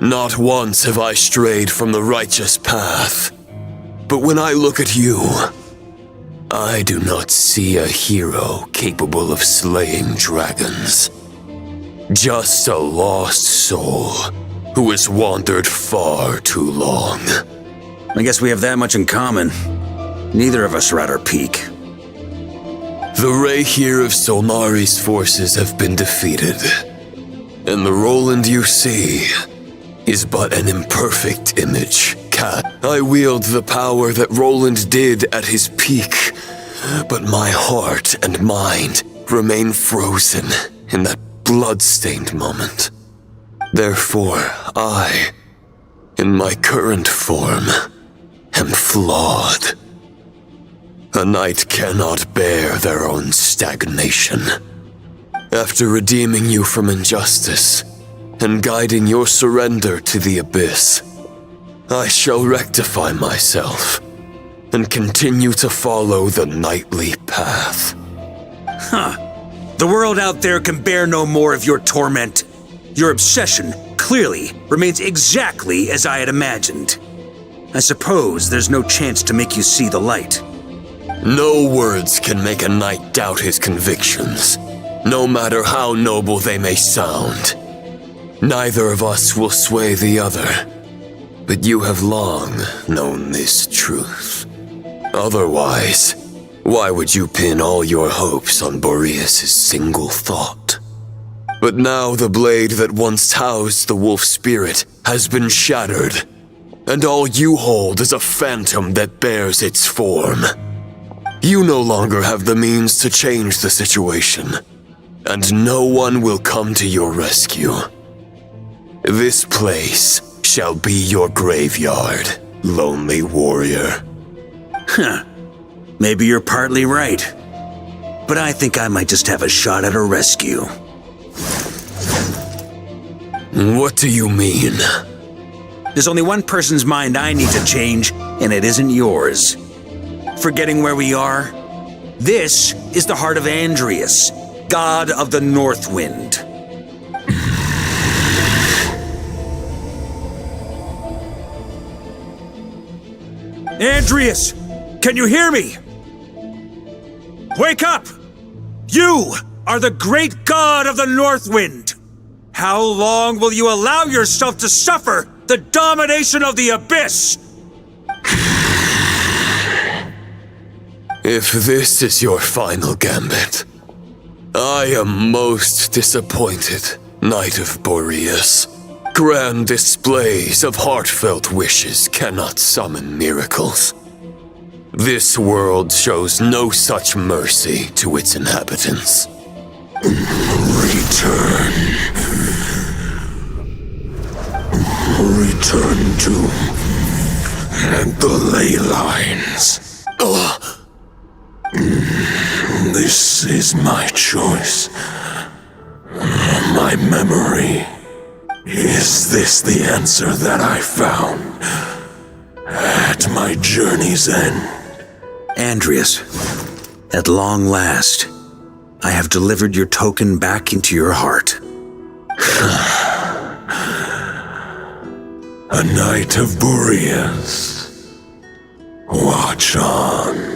Not once have I strayed from the righteous path. But when I look at you, I do not see a hero capable of slaying dragons. Just a lost soul who has wandered far too long. I guess we have that much in common. Neither of us are at our peak. The Rayhir of Solnari's forces have been defeated, and the Roland you see is but an imperfect image. I wield the power that Roland did at his peak, but my heart and mind remain frozen in that blood-stained moment. Therefore, I, in my current form, am flawed. A knight cannot bear their own stagnation. After redeeming you from injustice and guiding your surrender to the abyss, I shall rectify myself and continue to follow the knightly path. Huh. The world out there can bear no more of your torment. Your obsession, clearly, remains exactly as I had imagined. I suppose there's no chance to make you see the light. No words can make a knight doubt his convictions, no matter how noble they may sound. Neither of us will sway the other, but you have long known this truth. Otherwise, why would you pin all your hopes on Boreas' single thought? But now the blade that once housed the wolf spirit has been shattered, and all you hold is a phantom that bears its form. You no longer have the means to change the situation, and no one will come to your rescue. This place shall be your graveyard, lonely warrior. Huh. Maybe you're partly right. But I think I might just have a shot at a rescue. What do you mean? There's only one person's mind I need to change, and it isn't yours. Forgetting where we are? This is the heart of Andrias, god of the North Wind. Andrias! Can you hear me? Wake up! You are the great god of the North Wind! How long will you allow yourself to suffer the domination of the Abyss? If this is your final gambit, I am most disappointed, Knight of Boreas. Grand displays of heartfelt wishes cannot summon miracles. This world shows no such mercy to its inhabitants. Return. Return to the ley lines. This is my choice. My memory. Is this the answer that I found at my journey's end? Andrias, at long last, I have delivered your token back into your heart. A knight of Boreas. Watch on.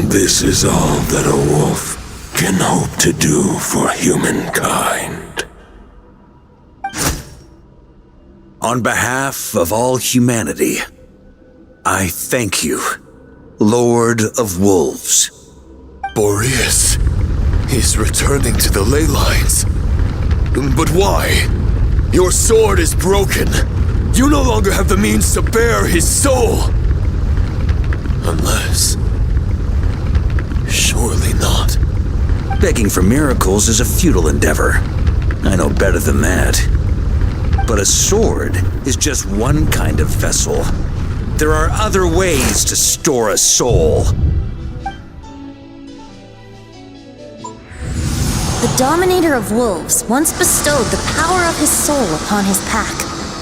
This is all that a wolf can hope to do for humankind. On behalf of all humanity, I thank you, Lord of Wolves. Boreas is returning to the ley lines. But why? Your sword is broken. You no longer have the means to bear his soul. Unless... surely not. Begging for miracles is a futile endeavor. I know better than that. But a sword is just one kind of vessel. There are other ways to store a soul. The Dominator of Wolves once bestowed the power of his soul upon his pack,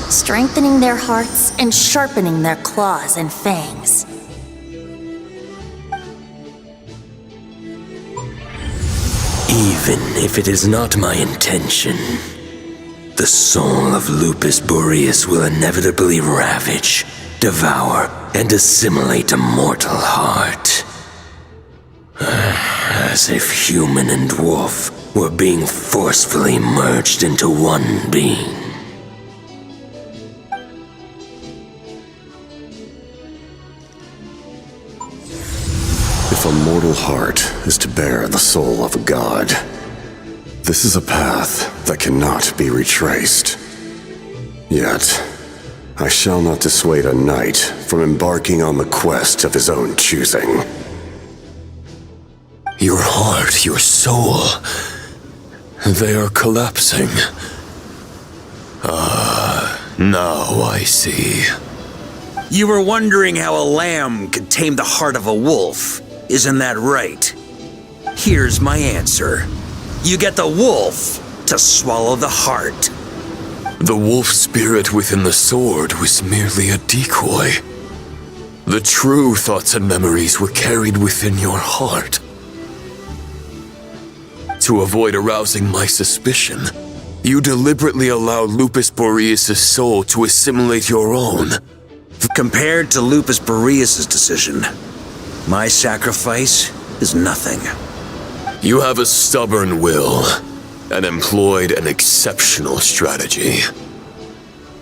strengthening their hearts and sharpening their claws and fangs. Even if it is not my intention, the soul of Lupus Boreas will inevitably ravage, devour, and assimilate a mortal heart. As if human and wolf were being forcefully merged into one being. If a mortal heart is to bear the soul of a god, this is a path that cannot be retraced. Yet, I shall not dissuade a knight from embarking on the quest of his own choosing. Your heart, your soul, they are collapsing. Now I see. You were wondering how a lamb could tame the heart of a wolf, isn't that right? Here's my answer. You get the wolf to swallow the heart. The wolf spirit within the sword was merely a decoy. The true thoughts and memories were carried within your heart. To avoid arousing my suspicion, you deliberately allow Lupus Boreas' soul to assimilate your own. Compared to Lupus Boreas' decision, my sacrifice is nothing. You have a stubborn will and employed an exceptional strategy.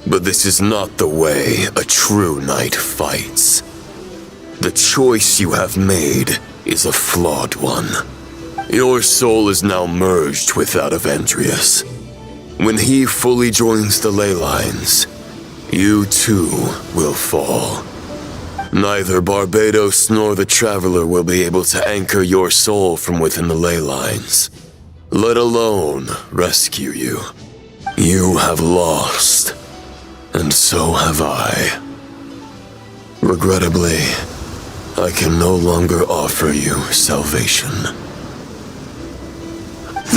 But this is not the way a true knight fights. The choice you have made is a flawed one. Your soul is now merged with that of Andreas. When he fully joins the ley lines, you too will fall. Neither Barbados nor the Traveler will be able to anchor your soul from within the ley lines, let alone rescue you. You have lost, and so have I. Regrettably, I can no longer offer you salvation.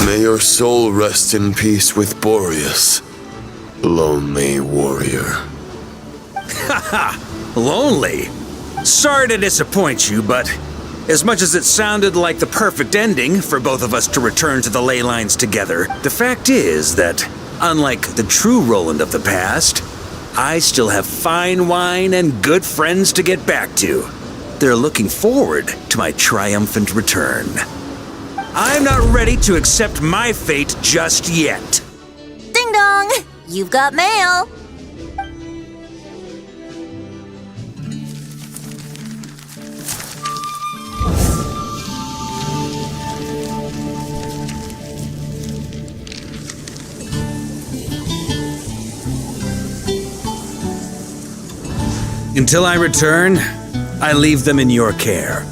May your soul rest in peace with Boreas, lonely warrior. Haha, lonely? Sorry to disappoint you, but as much as it sounded like the perfect ending for both of us to return to the ley lines together, the fact is that, unlike the true Roland of the past, I still have fine wine and good friends to get back to. They're looking forward to my triumphant return. I'm not ready to accept my fate just yet. Ding dong! You've got mail! Until I return, I leave them in your care.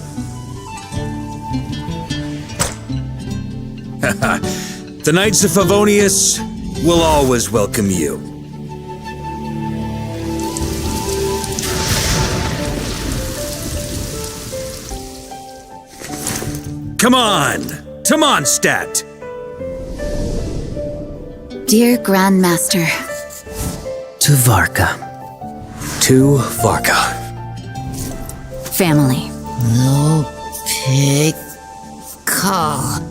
The Knights of Favonius will always welcome you. Come on, to Mondstadt! Dear Grandmaster. To Varka. To Varka. Family. No pig call.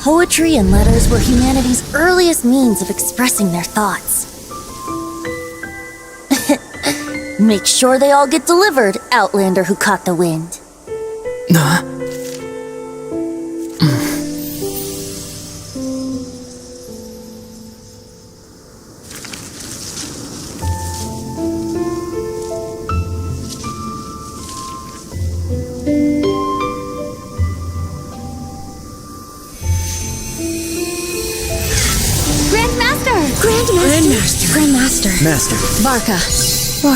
Poetry and letters were humanity's earliest means of expressing their thoughts. Make sure they all get delivered, Outlander who caught the wind. Grandmaster. Master. Varka. Go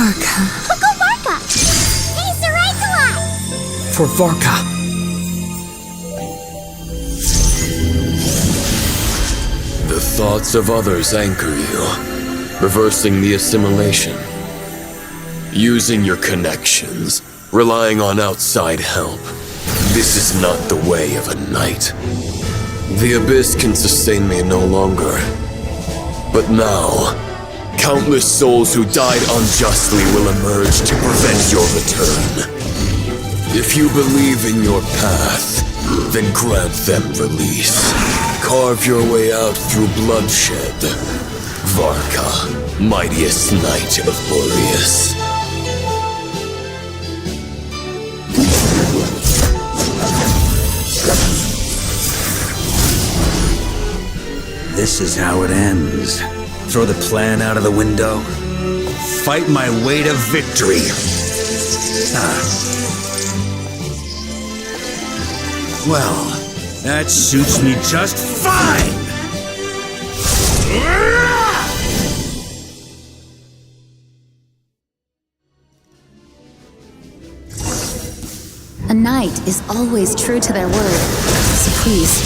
Varka! He's the right to us! For Varka. The thoughts of others anchor you, reversing the assimilation. Using your connections, relying on outside help. This is not the way of a knight. The Abyss can sustain me no longer. But now, countless souls who died unjustly will emerge to prevent your return. If you believe in your path, then grant them release. Carve your way out through bloodshed. Varka, mightiest knight of Boreas. This is how it ends. Throw the plan out of the window. Fight my way to victory. Well, that suits me just fine! knight is always true to their word. So please,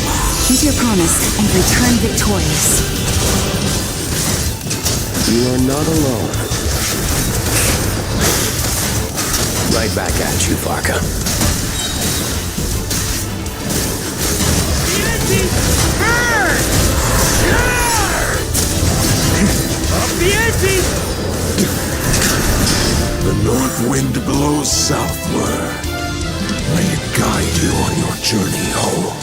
keep your promise and return victorious. You are not alone. Right back at you, Varka. The north wind blows southward. May it guide you on your journey home.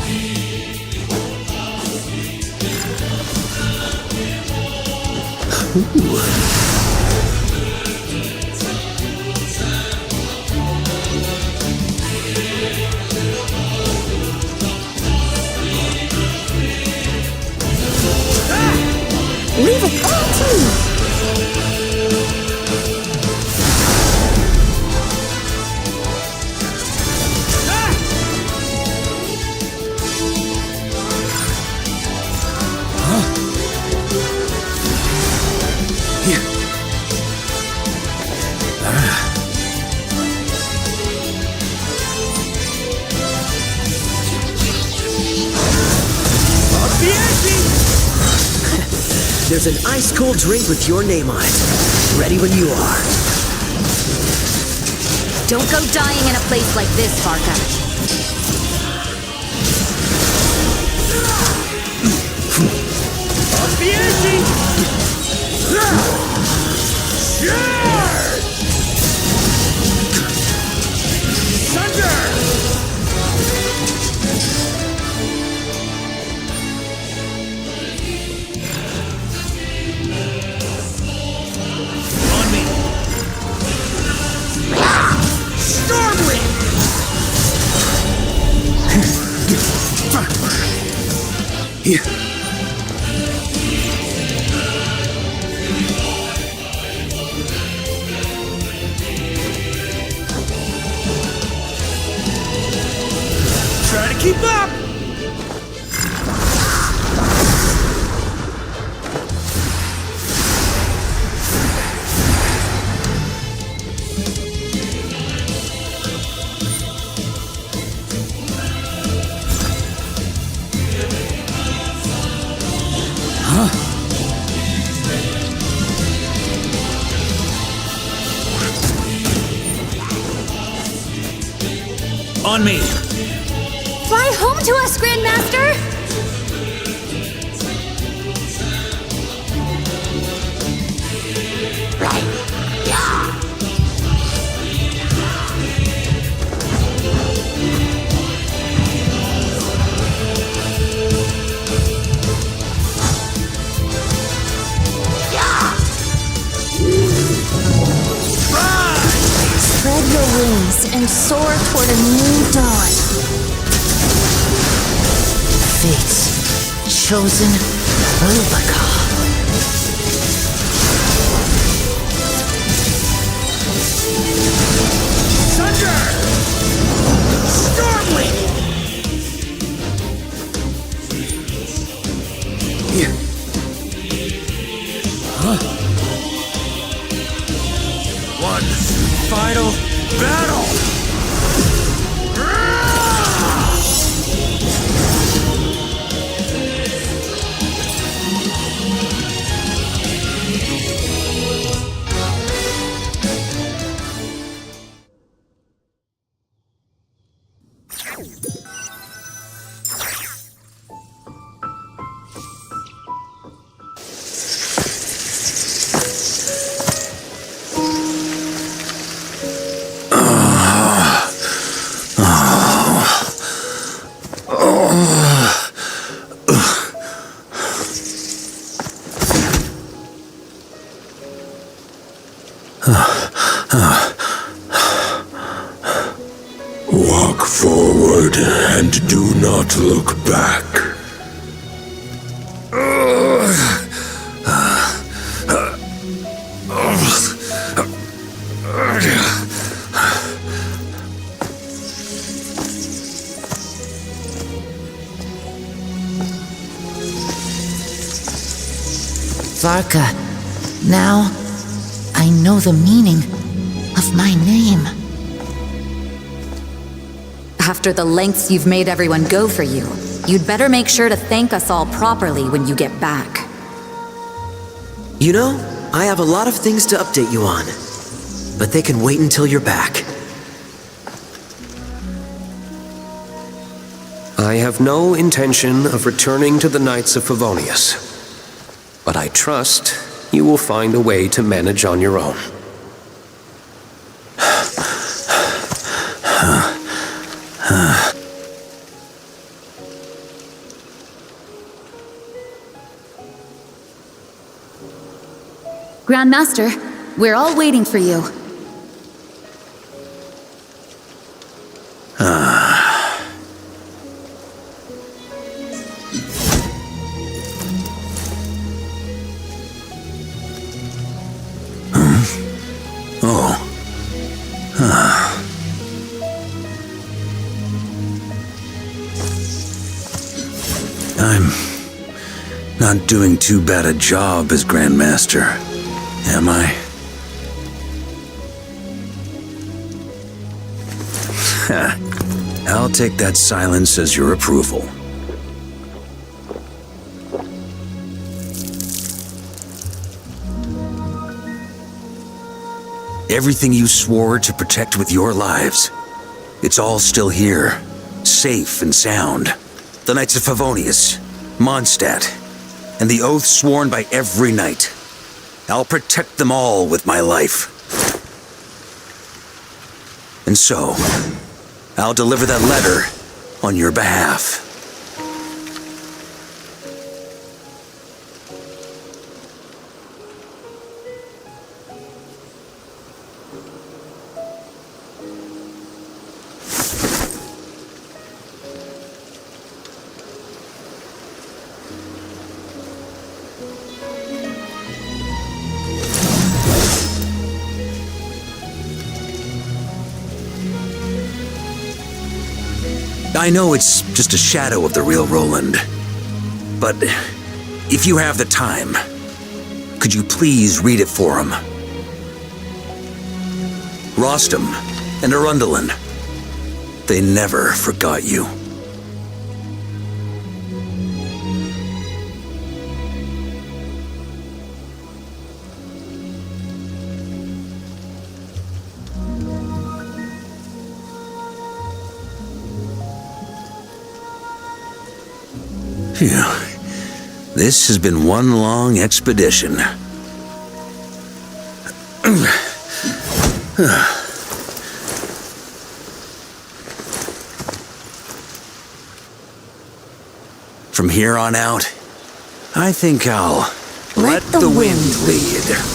Leave it all to me! There's an ice-cold drink with your name on it. Ready when you are. Don't go dying in a place like this, Varka. Here. Try to keep up! On me! Fly home to us, Grandmaster! Spread your wings and soar toward a new dawn. Fate's chosen Varka. Thunder! Stormwind! Here. Huh? One final battle! Walk forward and do not look back. Varka, now I know the meaning of my name. After the lengths you've made everyone go for you, you'd better make sure to thank us all properly when you get back. You know, I have a lot of things to update you on, but they can wait until you're back. I have no intention of returning to the Knights of Favonius, but I trust you will find a way to manage on your own. Grandmaster, we're all waiting for you. I'm not doing too bad a job as Grandmaster, am I? I'll take that silence as your approval. Everything you swore to protect with your lives, it's all still here, safe and sound. The Knights of Favonius, Mondstadt, and the oath sworn by every knight. I'll protect them all with my life. And so, I'll deliver that letter on your behalf. I know it's just a shadow of the real Roland, but if you have the time, could you please read it for him? Rostam and Arundelen, they never forgot you. Phew. This has been one long expedition. From here on out, I think I'll let the wind lead.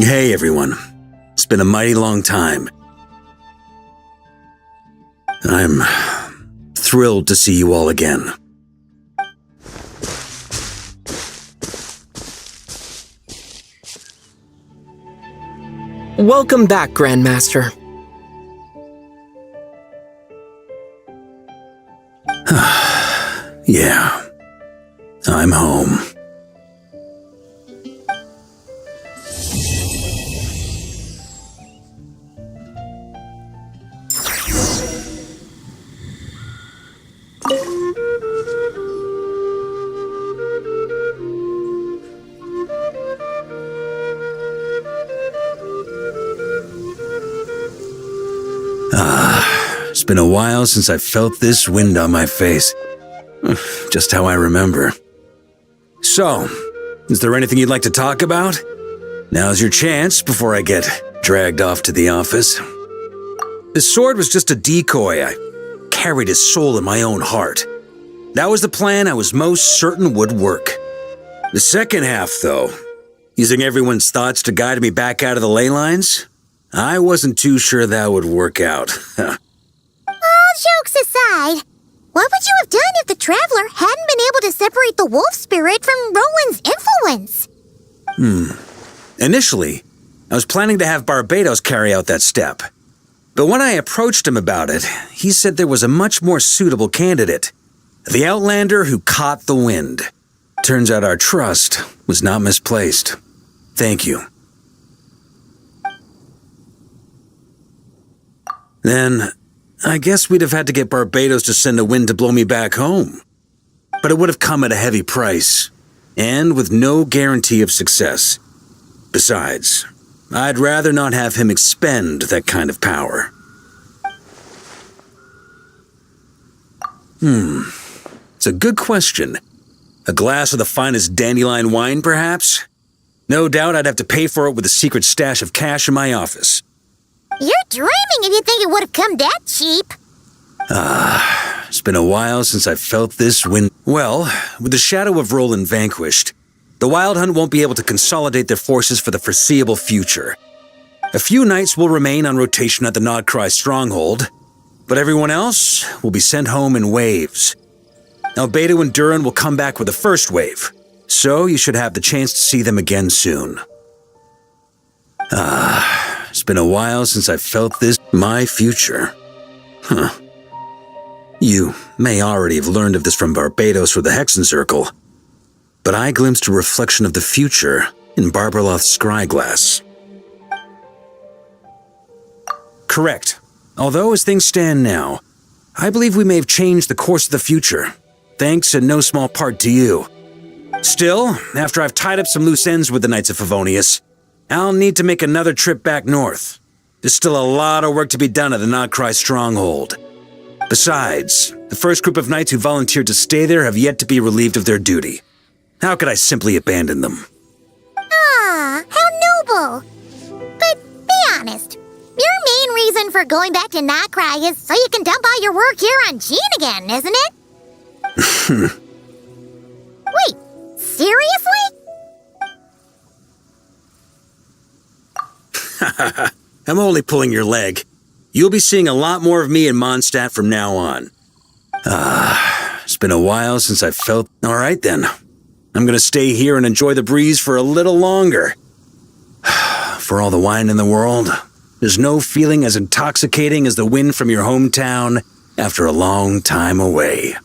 Hey everyone, it's been a mighty long time. I'm thrilled to see you all again. Welcome back, Grandmaster. Yeah, I'm home. It's been a while since I felt this wind on my face. Just how I remember. So, is there anything you'd like to talk about? Now's your chance before I get dragged off to the office. His sword was just a decoy. I carried his soul in my own heart. That was the plan I was most certain would work. The second half, though, using everyone's thoughts to guide me back out of the ley lines, I wasn't too sure that would work out. All jokes aside, what would you have done if the Traveler hadn't been able to separate the wolf spirit from Roland's influence? Initially, I was planning to have Barbados carry out that step. But when I approached him about it, he said there was a much more suitable candidate. The Outlander who caught the wind. Turns out our trust was not misplaced. Thank you. Then, I guess we'd have had to get Barbados to send a wind to blow me back home. But it would have come at a heavy price, and with no guarantee of success. Besides, I'd rather not have him expend that kind of power. It's a good question. A glass of the finest dandelion wine, perhaps? No doubt I'd have to pay for it with a secret stash of cash in my office. You're dreaming if you think it would have come that cheap. It's been a while since I felt this wind. Well, with the shadow of Roland vanquished, the Wild Hunt won't be able to consolidate their forces for the foreseeable future. A few knights will remain on rotation at the Nodcry stronghold, but everyone else will be sent home in waves. Albedo and Durin will come back with the first wave, so you should have the chance to see them again soon. It's been a while since I felt this. My future. You may already have learned of this from Barbados or the Hexen Circle, but I glimpsed a reflection of the future in Barbarloth's scryglass. Correct. Although as things stand now, I believe we may have changed the course of the future, thanks in no small part to you. Still, after I've tied up some loose ends with the Knights of Favonius, I'll need to make another trip back north. There's still a lot of work to be done at the Nodcry stronghold. Besides, the first group of knights who volunteered to stay there have yet to be relieved of their duty. How could I simply abandon them? Ah, how noble. But be honest, your main reason for going back to Nodcry is so you can dump all your work here on Jean again, isn't it? Wait, seriously? I'm only pulling your leg. You'll be seeing a lot more of me in Mondstadt from now on. It's been a while since I felt... All right then. I'm gonna stay here and enjoy the breeze for a little longer. For all the wine in the world, there's no feeling as intoxicating as the wind from your hometown after a long time away.